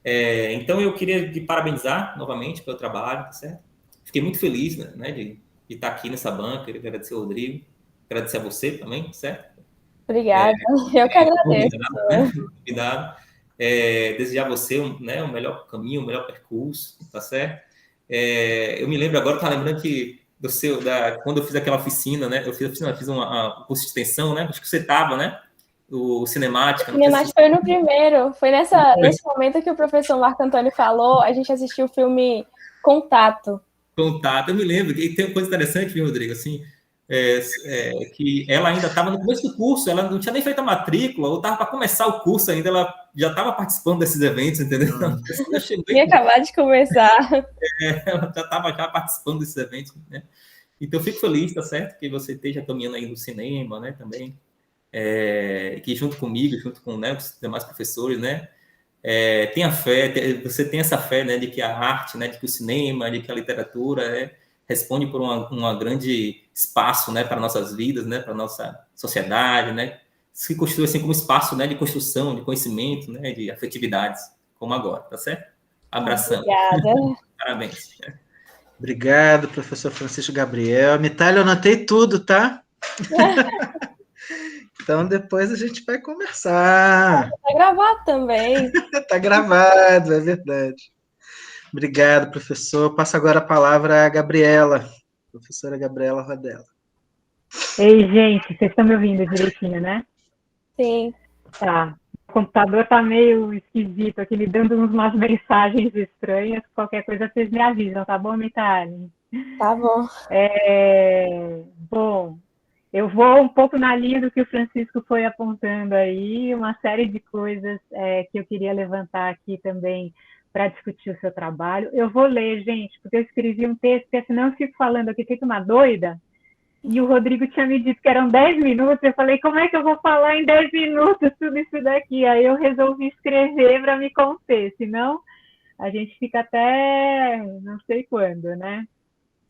Então eu queria te parabenizar novamente pelo trabalho, tá certo? Fiquei muito feliz, né, de estar aqui nessa banca, queria agradecer ao Rodrigo, agradecer a você também, certo? Obrigada, eu que agradeço. Convidado, né? Convidado. Desejar a você o melhor caminho, o melhor percurso, tá certo? Eu me lembro agora, tá lembrando que quando eu fiz aquela oficina, né? Eu fiz um curso de extensão, né? Acho que você estava, né? O Cinemática. O Cinemática foi no primeiro, foi nesse momento que o professor Marco Antônio falou, a gente assistiu o filme Contato. Contato, eu me lembro, e tem uma coisa interessante, viu, Rodrigo, assim, que ela ainda estava no começo do curso, ela não tinha nem feito a matrícula, ou estava para começar o curso ainda, ela já estava participando desses eventos, entendeu? Ia acabar de começar. Ela já estava participando desses eventos, né? Então, eu fico feliz, tá certo, que você esteja caminhando aí no cinema, né, também, que junto comigo, junto com, né, os demais professores, né, tenha fé, você tem essa fé, né, de que a arte, né, de que o cinema, de que a literatura responde por uma grande espaço, né, para nossas vidas, né, para nossa sociedade, né, se constitui assim como espaço, né, de construção, de conhecimento, né, de afetividades, como agora, tá certo? Abração. Obrigada. Parabéns. Obrigado, professor Francisco Gabriel. Mitalha, eu anotei tudo, tá? Então, depois a gente vai conversar. Vai gravar também. Está gravado, é verdade. Obrigado, professor. Passo agora a palavra à Gabriela, professora Gabriela Rodella. Ei, gente, vocês estão me ouvindo direitinho, né? Sim. Tá. O computador tá meio esquisito aqui, me dando umas mensagens estranhas. Qualquer coisa vocês me avisam, tá bom, Mitali? Tá bom. Bom, eu vou um pouco na linha do que o Francisco foi apontando aí, uma série de coisas que eu queria levantar aqui também para discutir o seu trabalho. Eu vou ler, gente, porque eu escrevi um texto, porque senão eu fico falando aqui feito uma doida, e o Rodrigo tinha me dito que eram 10 minutos, eu falei, como é que eu vou falar em 10 minutos tudo isso daqui? Aí eu resolvi escrever para me conter, senão a gente fica até não sei quando, né?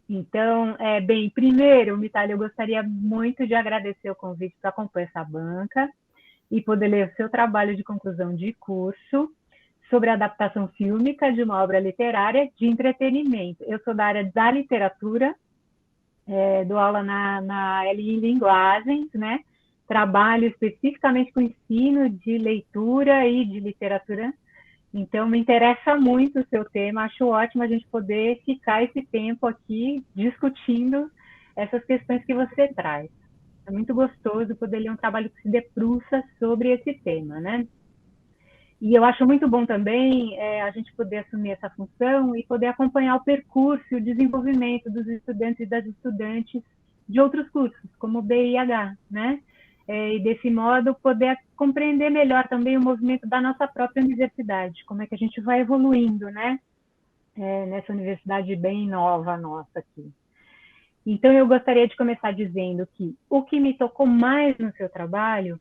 Então, bem, primeiro, Mitália, eu gostaria muito de agradecer o convite para compor essa banca e poder ler o seu trabalho de conclusão de curso sobre a adaptação fílmica de uma obra literária de entretenimento. Eu sou da área da literatura, dou aula na LI Linguagens, né? Trabalho especificamente com ensino de leitura e de literatura. Então, me interessa muito o seu tema, acho ótimo a gente poder ficar esse tempo aqui discutindo essas questões que você traz. É muito gostoso poder ler um trabalho que se debruça sobre esse tema, né? E eu acho muito bom também a gente poder assumir essa função e poder acompanhar o percurso e o desenvolvimento dos estudantes e das estudantes de outros cursos, como o BIH, né? E desse modo poder compreender melhor também o movimento da nossa própria universidade, como é que a gente vai evoluindo, né? Nessa universidade bem nova nossa aqui. Então, eu gostaria de começar dizendo que o que me tocou mais no seu trabalho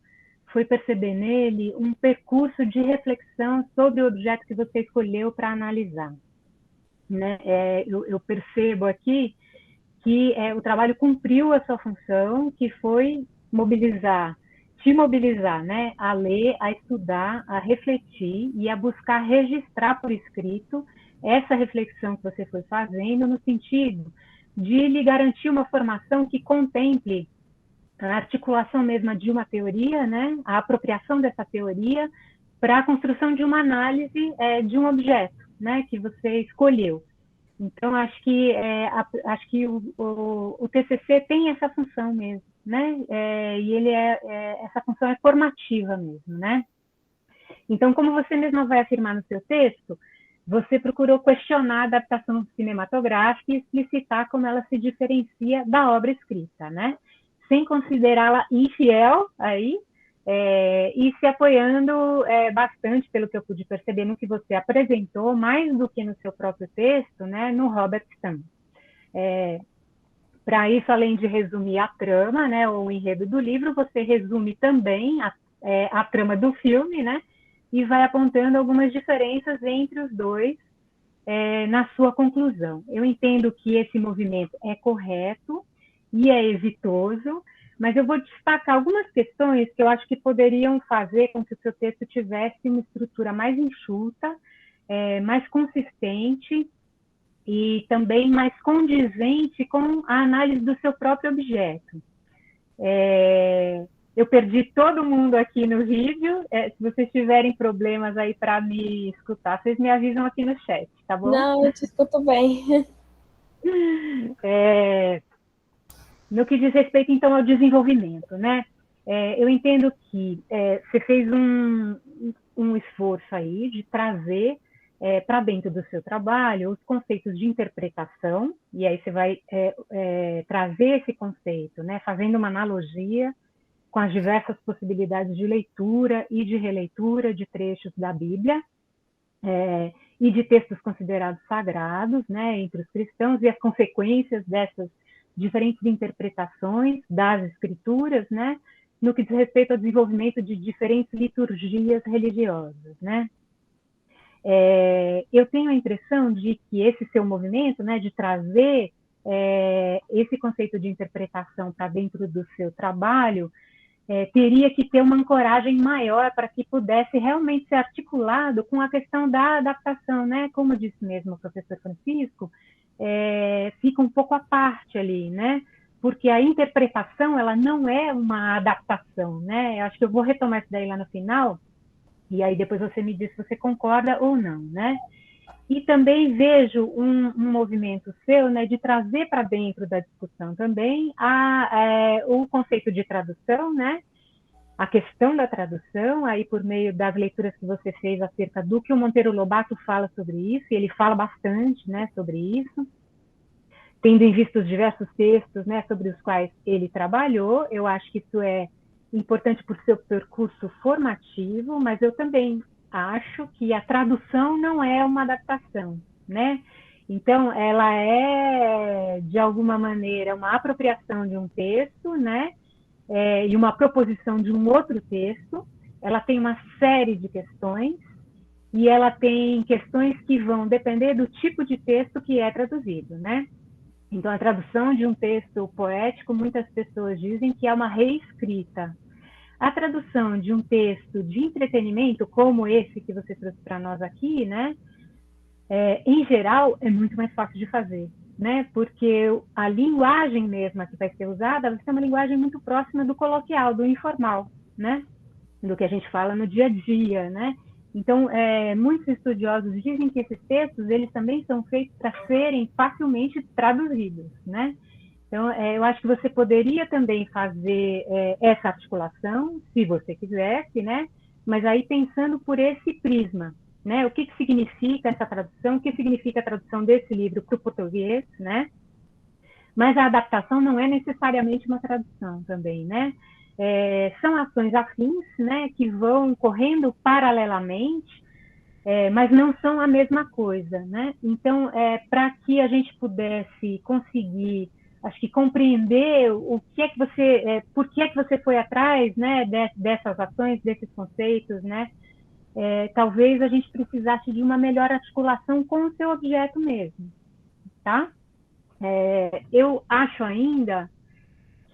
foi perceber nele um percurso de reflexão sobre o objeto que você escolheu para analisar. Né? Eu percebo aqui que o trabalho cumpriu a sua função, que foi te mobilizar, né, a ler, a estudar, a refletir e a buscar registrar por escrito essa reflexão que você foi fazendo no sentido de lhe garantir uma formação que contemple a articulação mesma de uma teoria, né, a apropriação dessa teoria para a construção de uma análise de um objeto, né, que você escolheu. Então, acho que o TCC tem essa função mesmo, né? E essa função é formativa mesmo, né? Então, como você mesma vai afirmar no seu texto, você procurou questionar a adaptação cinematográfica e explicitar como ela se diferencia da obra escrita, né? Sem considerá-la infiel aí, e se apoiando bastante, pelo que eu pude perceber, no que você apresentou, mais do que no seu próprio texto, né, no Robert Stam. Para isso, além de resumir a trama, né, ou o enredo do livro, você resume também a trama do filme, né, e vai apontando algumas diferenças entre os dois na sua conclusão. Eu entendo que esse movimento é correto e é exitoso, mas eu vou destacar algumas questões que eu acho que poderiam fazer com que o seu texto tivesse uma estrutura mais enxuta, mais consistente e também mais condizente com a análise do seu próprio objeto. Eu perdi todo mundo aqui no vídeo. Se vocês tiverem problemas aí para me escutar, vocês me avisam aqui no chat, tá bom? Não, eu te escuto bem. No que diz respeito, então, ao desenvolvimento, né? Eu entendo que você fez um esforço aí de trazer para dentro do seu trabalho os conceitos de interpretação, e aí você vai trazer esse conceito, né? Fazendo uma analogia com as diversas possibilidades de leitura e de releitura de trechos da Bíblia, e de textos considerados sagrados, né, entre os cristãos, e as consequências dessas diferentes interpretações das escrituras, né, no que diz respeito ao desenvolvimento de diferentes liturgias religiosas, né. Eu tenho a impressão de que esse seu movimento, né, de trazer esse conceito de interpretação para dentro do seu trabalho, teria que ter uma ancoragem maior para que pudesse realmente ser articulado com a questão da adaptação, né? Como disse mesmo o professor Francisco, fica um pouco à parte ali, né? Porque a interpretação, ela não é uma adaptação, né? Eu acho que eu vou retomar isso daí lá no final, e aí depois você me diz se você concorda ou não, né? E também vejo um movimento seu, né, de trazer para dentro da discussão também o conceito de tradução, né, a questão da tradução, aí por meio das leituras que você fez acerca do que o Monteiro Lobato fala sobre isso, e ele fala bastante, né, sobre isso, tendo em vista os diversos textos, né, sobre os quais ele trabalhou. Eu acho que isso é importante por seu percurso formativo, mas eu também acho que a tradução não é uma adaptação, né? Então, ela é, de alguma maneira, uma apropriação de um texto, né? E uma proposição de um outro texto. Ela tem uma série de questões, e ela tem questões que vão depender do tipo de texto que é traduzido, né? Então, a tradução de um texto poético, muitas pessoas dizem que é uma reescrita. A tradução de um texto de entretenimento, como esse que você trouxe para nós aqui, né, em geral, é muito mais fácil de fazer, né, porque a linguagem mesma que vai ser usada vai ser uma linguagem muito próxima do coloquial, do informal, né, do que a gente fala no dia a dia, né. Então, muitos estudiosos dizem que esses textos, eles também são feitos para serem facilmente traduzidos, né. Então, eu acho que você poderia também fazer essa articulação, se você quisesse, né? Mas aí pensando por esse prisma, né? O que significa essa tradução, o que significa a tradução desse livro para o português, né? Mas a adaptação não é necessariamente uma tradução também, né? São ações afins, né? Que vão correndo paralelamente, mas não são a mesma coisa, né? Então, para que a gente pudesse conseguir, acho que compreender o que é que você, por que é que você foi atrás, né, dessas ações, desses conceitos, né? Talvez a gente precisasse de uma melhor articulação com o seu objeto mesmo, tá? Eu acho ainda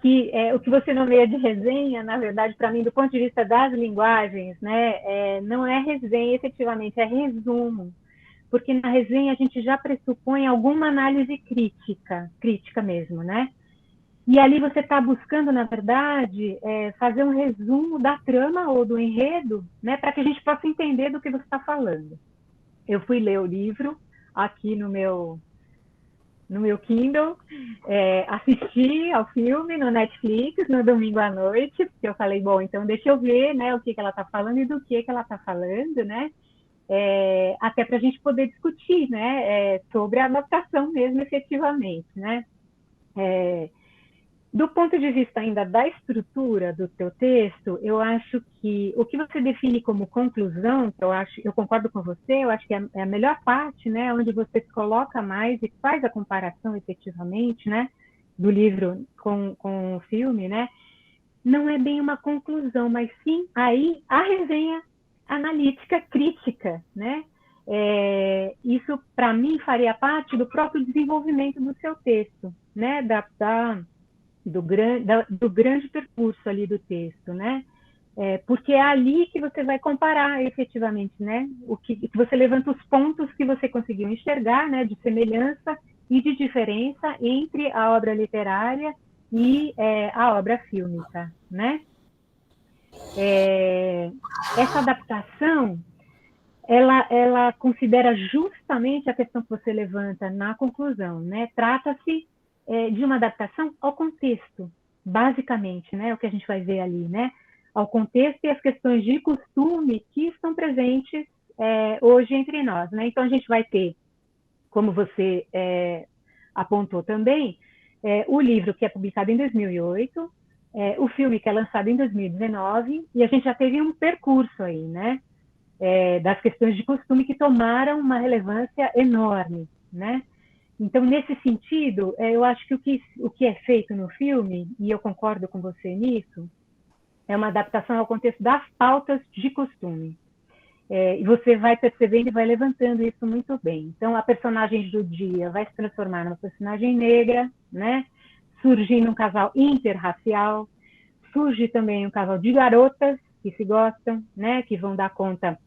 que o que você nomeia de resenha, na verdade, para mim, do ponto de vista das linguagens, né, não é resenha efetivamente, é resumo. Porque na resenha a gente já pressupõe alguma análise crítica mesmo, né? E ali você está buscando, na verdade, fazer um resumo da trama ou do enredo, né, para que a gente possa entender do que você está falando. Eu fui ler o livro aqui no meu Kindle, assisti ao filme no Netflix no domingo à noite, porque eu falei, bom, então deixa eu ver, né, o que ela está falando e do que ela está falando, né? Até para a gente poder discutir, né, sobre a adaptação mesmo, efetivamente, né? Do ponto de vista ainda da estrutura do teu texto, eu acho que o que você define como conclusão, que eu concordo com você, eu acho que é a melhor parte, né, onde você se coloca mais e faz a comparação efetivamente, né, do livro com o filme, né, não é bem uma conclusão, mas sim aí a resenha analítica crítica, né? Isso, para mim, faria parte do próprio desenvolvimento do seu texto, né? Do grande percurso ali do texto, né? Porque é ali que você vai comparar efetivamente, né? Que você levanta os pontos que você conseguiu enxergar, né? De semelhança e de diferença entre a obra literária e a obra fílmica, né? essa adaptação, ela considera justamente a questão que você levanta na conclusão, né? Trata-se de uma adaptação ao contexto, basicamente, né? O que a gente vai ver ali, né? Ao contexto e as questões de costume que estão presentes hoje entre nós, né? Então, a gente vai ter, como você apontou também, o livro que é publicado em 2008, o filme que é lançado em 2019, e a gente já teve um percurso aí, né? Das questões de costume que tomaram uma relevância enorme, né? Então, nesse sentido, eu acho que o que é feito no filme, e eu concordo com você nisso, é uma adaptação ao contexto das pautas de costume. E você vai percebendo e vai levantando isso muito bem. Então, a personagem judia vai se transformar numa personagem negra, né? Surgindo um casal interracial, surge também um casal de garotas que se gostam, né? Que vão dar conta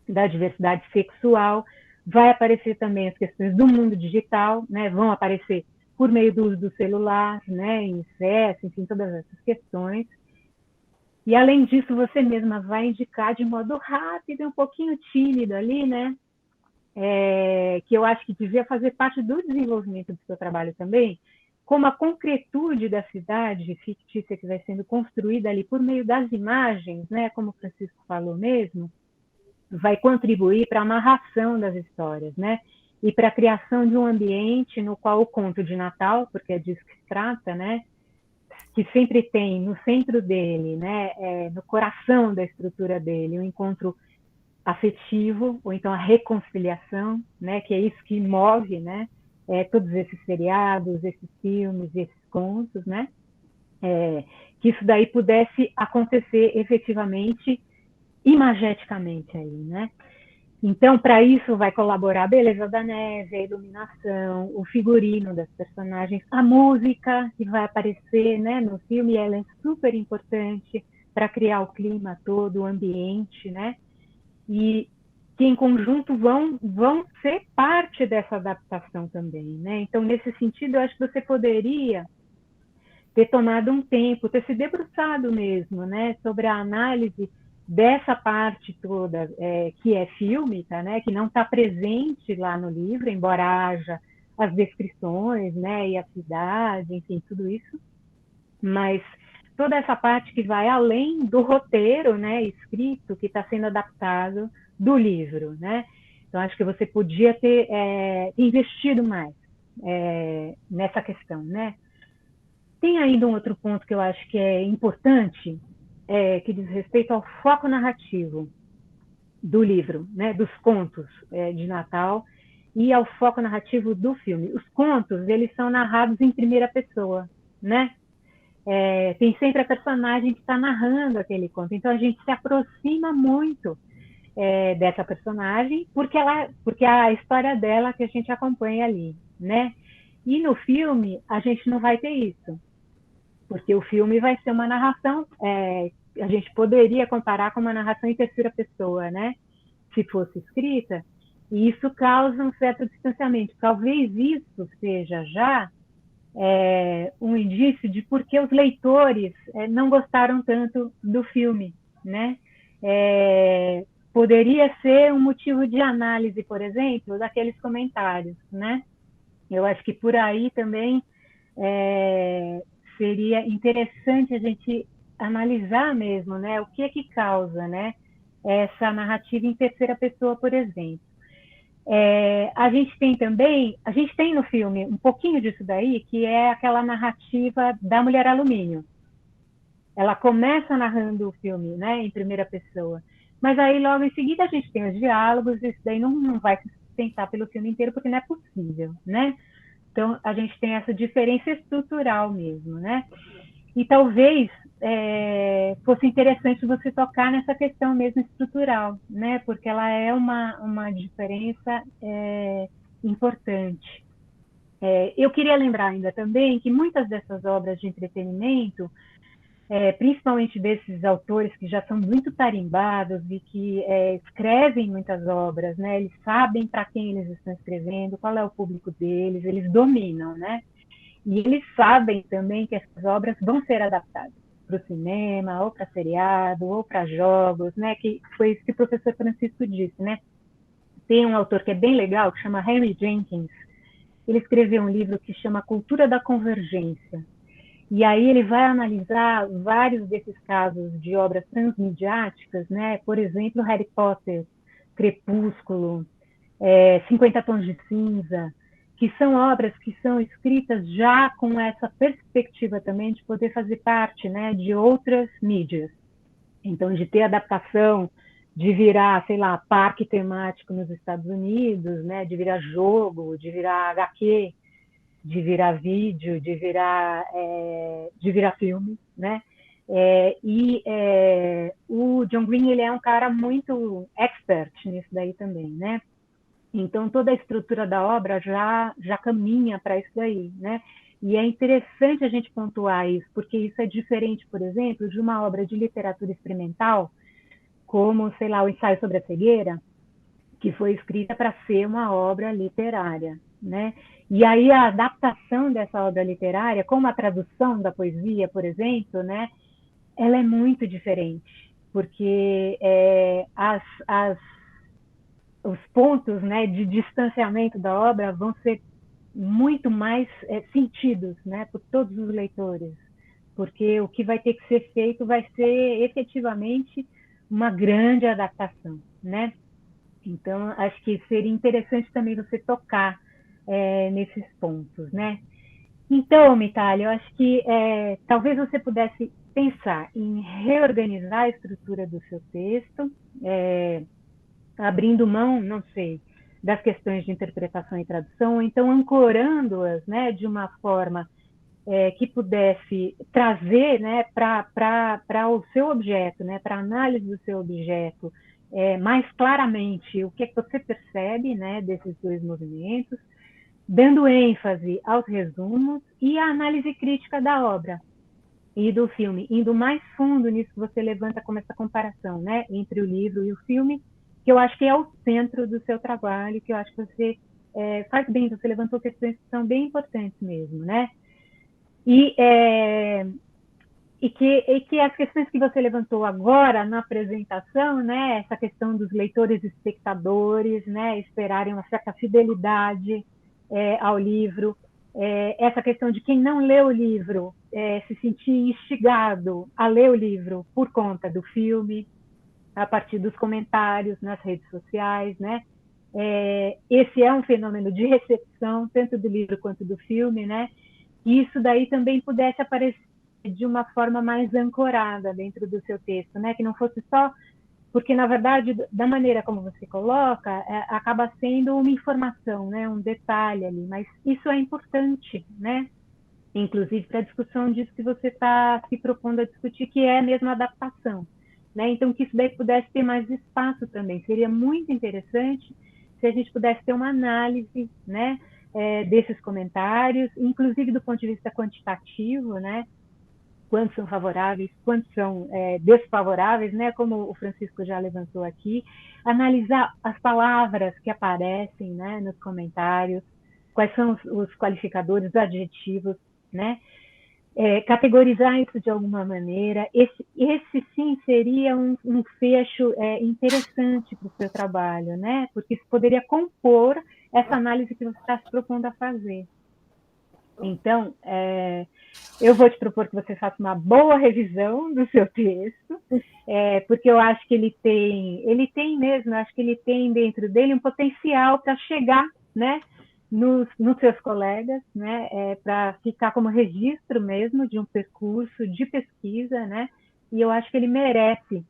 da diversidade sexual, vai aparecer também as questões do mundo digital, né? Vão aparecer por meio do uso do celular, né? Em excesso, enfim, todas essas questões. E, além disso, você mesma vai indicar de modo rápido e um pouquinho tímido ali, né? Que eu acho que devia fazer parte do desenvolvimento do seu trabalho também, como a concretude da cidade fictícia que vai sendo construída ali por meio das imagens, né? Como o Francisco falou mesmo, vai contribuir para a amarração das histórias, né? E para a criação de um ambiente no qual o conto de Natal, porque é disso que se trata, né? Que sempre tem no centro dele, né? No coração da estrutura dele, o encontro afetivo, ou então a reconciliação, né? Que é isso que move, né? Todos esses seriados, esses filmes, esses contos, né? Que isso daí pudesse acontecer efetivamente, imageticamente aí, né? Então, para isso vai colaborar a beleza da neve, a iluminação, o figurino das personagens, a música que vai aparecer, né, no filme, ela é super importante para criar o clima todo, o ambiente, né? E que em conjunto vão ser parte dessa adaptação também, né? Então, nesse sentido, eu acho que você poderia ter tomado um tempo, ter se debruçado mesmo, né, sobre a análise dessa parte toda que é fílmica, né, que não está presente lá no livro, embora haja as descrições, né, e a cidade, enfim, tudo isso, mas toda essa parte que vai além do roteiro, né, escrito, que está sendo adaptado do livro, né. Então, acho que você podia ter investido mais nessa questão, né. Tem ainda um outro ponto que eu acho que é importante, que diz respeito ao foco narrativo do livro, né, dos contos de Natal, e ao foco narrativo do filme. Os contos, eles são narrados em primeira pessoa, né? Tem sempre a personagem que está narrando aquele conto. Então, a gente se aproxima muito dessa personagem, porque é a história dela que a gente acompanha ali, né? E no filme, a gente não vai ter isso, porque o filme vai ser uma narração, a gente poderia comparar com uma narração em terceira pessoa, né? Se fosse escrita, e isso causa um certo distanciamento. Talvez isso seja já um indício de por que os leitores não gostaram tanto do filme, né? Poderia ser um motivo de análise, por exemplo, daqueles comentários, né? Eu acho que por aí também seria interessante a gente analisar mesmo, né? O que é que causa, né? Essa narrativa em terceira pessoa, por exemplo. A gente tem no filme um pouquinho disso daí, que é aquela narrativa da Mulher Alumínio. Ela começa narrando o filme, né, em primeira pessoa, mas aí logo em seguida a gente tem os diálogos, isso daí não vai se sustentar pelo filme inteiro, porque não é possível, né? Então, a gente tem essa diferença estrutural mesmo, né? E talvez fosse interessante você tocar nessa questão mesmo estrutural, né? Porque ela é uma diferença importante. Eu queria lembrar ainda também que muitas dessas obras de entretenimento, principalmente desses autores que já são muito tarimbados e que escrevem muitas obras, né? Eles sabem para quem eles estão escrevendo, qual é o público deles, eles dominam, né? E eles sabem também que essas obras vão ser adaptadas. para o cinema, ou para seriado, ou para jogos, né? Que foi isso que o professor Francisco disse, né? Tem um autor que é bem legal, que chama Henry Jenkins. Ele escreveu um livro que chama Cultura da Convergência. E aí ele vai analisar vários desses casos de obras transmediáticas, né? Por exemplo, Harry Potter, Crepúsculo, 50 Tons de Cinza, que são obras que são escritas já com essa perspectiva também de poder fazer parte, né, de outras mídias. Então, de ter adaptação, de virar, sei lá, parque temático nos Estados Unidos, né, de virar jogo, de virar HQ, de virar vídeo, de virar filme, né? O John Green, ele é um cara muito expert nisso daí também, né? Então, toda a estrutura da obra já caminha para isso daí, né? E é interessante a gente pontuar isso, porque isso é diferente, por exemplo, de uma obra de literatura experimental, como, sei lá, o Ensaio sobre a Cegueira, que foi escrita para ser uma obra literária, né? E aí a adaptação dessa obra literária, como a tradução da poesia, por exemplo, né? Ela é muito diferente, porque os pontos, né, de distanciamento da obra vão ser muito mais sentidos, né, por todos os leitores, porque o que vai ter que ser feito vai ser efetivamente uma grande adaptação, né? Então, acho que seria interessante também você tocar nesses pontos, né? Então, Mitalia, eu acho que talvez você pudesse pensar em reorganizar a estrutura do seu texto, abrindo mão, não sei, das questões de interpretação e tradução, ou então ancorando-as, né, de uma forma que pudesse trazer, né, para o seu objeto, né, para a análise do seu objeto, mais claramente o que é que você percebe, né, desses dois movimentos, dando ênfase aos resumos e à análise crítica da obra e do filme, indo mais fundo nisso que você levanta como essa comparação, né, entre o livro e o filme, que eu acho que é o centro do seu trabalho, que eu acho que você faz bem, você levantou questões que são bem importantes mesmo, né? E que as questões que você levantou agora na apresentação, né, essa questão dos leitores e espectadores, né, esperarem uma certa fidelidade ao livro, essa questão de quem não lê o livro se sentir instigado a ler o livro por conta do filme, a partir dos comentários nas redes sociais, né? Esse é um fenômeno de recepção, tanto do livro quanto do filme, né? E isso daí também pudesse aparecer de uma forma mais ancorada dentro do seu texto, né? Que não fosse só... Porque, na verdade, da maneira como você coloca, acaba sendo uma informação, né? Um detalhe ali, mas isso é importante, né? Inclusive para a discussão disso que você está se propondo a discutir, que é mesmo a adaptação. Né? Então, que isso daí pudesse ter mais espaço também. Seria muito interessante se a gente pudesse ter uma análise, né, desses comentários, inclusive do ponto de vista quantitativo, né? Quantos são favoráveis, quantos são desfavoráveis, né? Como o Francisco já levantou aqui. Analisar as palavras que aparecem, né, nos comentários, quais são os qualificadores, os adjetivos, né? Categorizar isso de alguma maneira. Esse sim seria um fecho interessante para o seu trabalho, né? Porque isso poderia compor essa análise que você está se propondo a fazer. Então, eu vou te propor que você faça uma boa revisão do seu texto, porque eu acho que ele tem mesmo, eu acho que ele tem dentro dele um potencial para chegar, né, nos seus colegas, né, para ficar como registro mesmo de um percurso de pesquisa, né, e eu acho que ele merece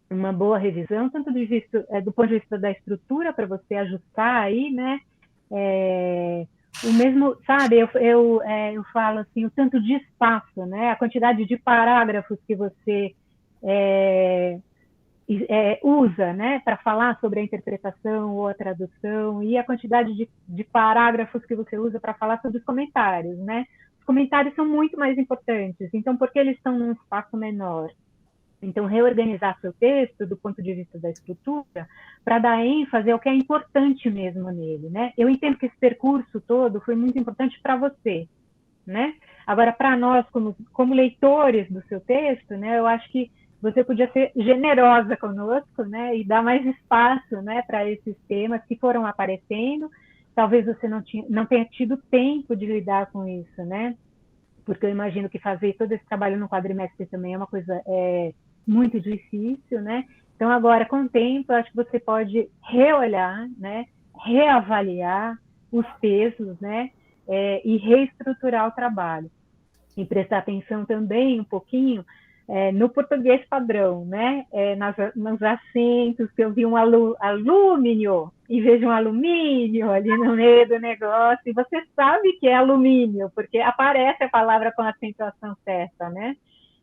uma boa revisão, tanto do ponto de vista da estrutura, para você ajustar aí, né, o mesmo, sabe, eu falo assim, o tanto de espaço, né, a quantidade de parágrafos que você usa, né, para falar sobre a interpretação ou a tradução, e a quantidade de parágrafos que você usa para falar sobre os comentários, né? Os comentários são muito mais importantes, então por que eles estão num espaço menor? Então, reorganizar seu texto do ponto de vista da estrutura para dar ênfase ao que é importante mesmo nele, né? Eu entendo que esse percurso todo foi muito importante para você, né? Agora, para nós, como leitores do seu texto, né, eu acho que você podia ser generosa conosco, né, e dar mais espaço, né, para esses temas que foram aparecendo. Talvez você não tenha tido tempo de lidar com isso, né? Porque eu imagino que fazer todo esse trabalho no quadrimestre também é uma coisa muito difícil, né? Então, agora, com o tempo, eu acho que você pode reolhar, né, reavaliar os pesos, né, e reestruturar o trabalho. E prestar atenção também um pouquinho no português padrão, né? Nos acentos, que eu vi um alumínio e vejo um alumínio ali no meio do negócio, e você sabe que é alumínio, porque aparece a palavra com a acentuação certa, né?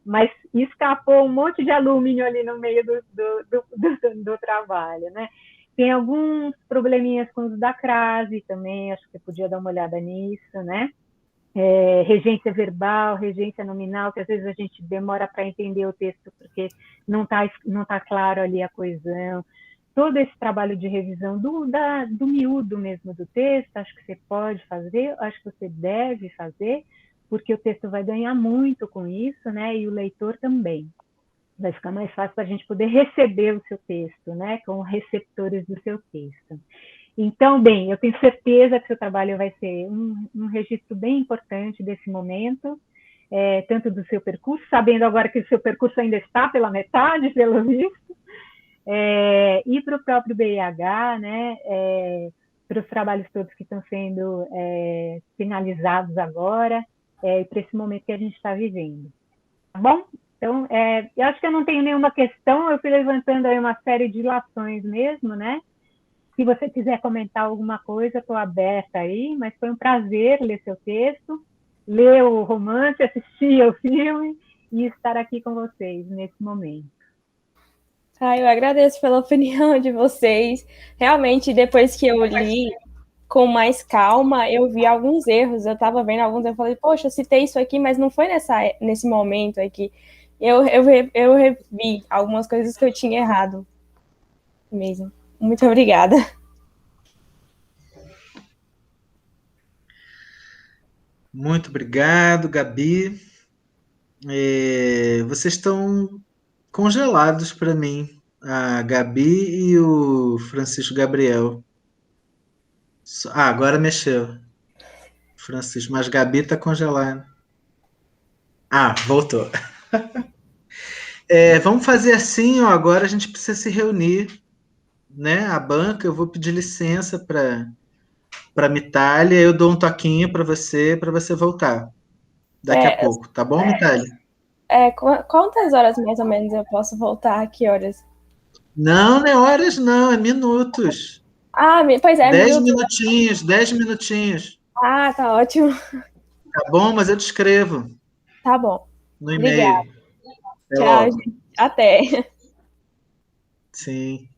Mas escapou um monte de alumínio ali no meio do trabalho, né? Tem alguns probleminhas com os da crase também, acho que você podia dar uma olhada nisso, né? Regência verbal, regência nominal, que às vezes a gente demora para entender o texto porque não tá claro ali a coesão. Todo esse trabalho de revisão do miúdo mesmo do texto, acho que você pode fazer, acho que você deve fazer, porque o texto vai ganhar muito com isso, né? E o leitor também. Vai ficar mais fácil para a gente poder receber o seu texto, né? Com receptores do seu texto. Então, bem, eu tenho certeza que seu trabalho vai ser um registro bem importante desse momento, tanto do seu percurso, sabendo agora que o seu percurso ainda está pela metade, pelo visto, e para o próprio BIH, né, para os trabalhos todos que estão sendo finalizados agora, e para esse momento que a gente está vivendo. Tá bom? Então, eu acho que eu não tenho nenhuma questão, eu fui levantando aí uma série de ilações mesmo, né? Se você quiser comentar alguma coisa, estou aberta aí, mas foi um prazer ler seu texto, ler o romance, assistir ao filme e estar aqui com vocês nesse momento. Eu agradeço pela opinião de vocês. Realmente, depois que eu li com mais calma, eu vi alguns erros. Eu estava vendo alguns, eu falei, poxa, eu citei isso aqui, mas não foi nesse momento aqui. Eu revi algumas coisas que eu tinha errado mesmo. Muito obrigada. Muito obrigado, Gabi. Vocês estão congelados para mim, a Gabi e o Francisco Gabriel. Agora mexeu, Francisco, mas Gabi está congelada. Voltou. Vamos fazer assim, ó, agora a gente precisa se reunir, né? A banca, eu vou pedir licença para Mitália, eu dou um toquinho para você voltar daqui a pouco, tá bom, Mitália? Quantas horas mais ou menos eu posso voltar? Que horas? Não é horas não, é minutos. Pois é, 10 minutinhos, 10 minutinhos. Tá ótimo. Tá bom, mas eu te escrevo. Tá bom. No e-mail. Tchau, gente. Até. Sim.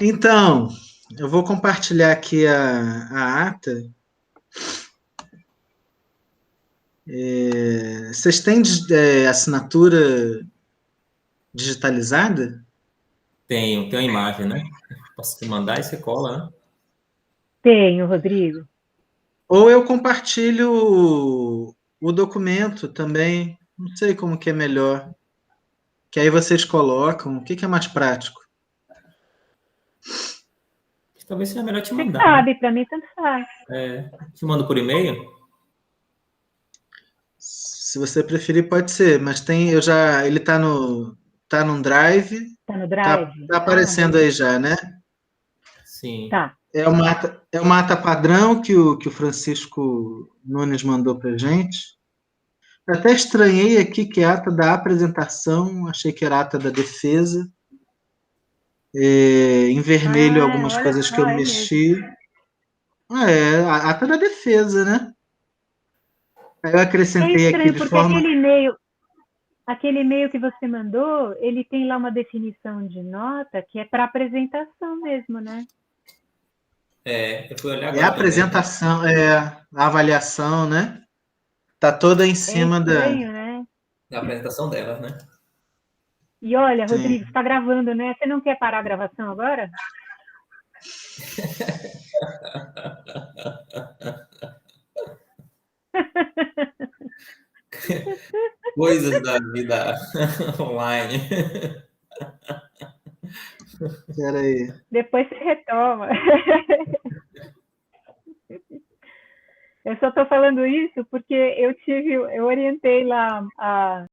Então, eu vou compartilhar aqui a ata. Vocês têm assinatura digitalizada? Tem uma imagem, né? Posso te mandar e você cola, né? Tenho, Rodrigo. Ou eu compartilho o documento também. Não sei como que é melhor. Que aí vocês colocam. O que é mais prático? Talvez seja melhor te mandar. Você sabe, para mim tanto faz. Te mando por e-mail? Se você preferir, pode ser. Mas ele tá no Drive. Tá no Drive? Tá aparecendo aí já, né? Sim. Tá. É uma ata padrão que o Francisco Nunes mandou para gente. Eu até estranhei aqui que é a ata da apresentação, achei que era a ata da defesa. Em vermelho, algumas coisas que eu mexi. A ata da defesa, né? Aí eu acrescentei aqui de forma... Aquele e-mail que você mandou, ele tem lá uma definição de nota que é para apresentação mesmo, né? Eu fui olhar agora. É a apresentação, a avaliação, né? Tá toda em cima né? Da apresentação dela, né? E olha, sim. Rodrigo, você está gravando, né? Você não quer parar a gravação agora? Coisas da vida online. Espera aí. Depois você retoma. Eu só estou falando isso porque eu orientei lá a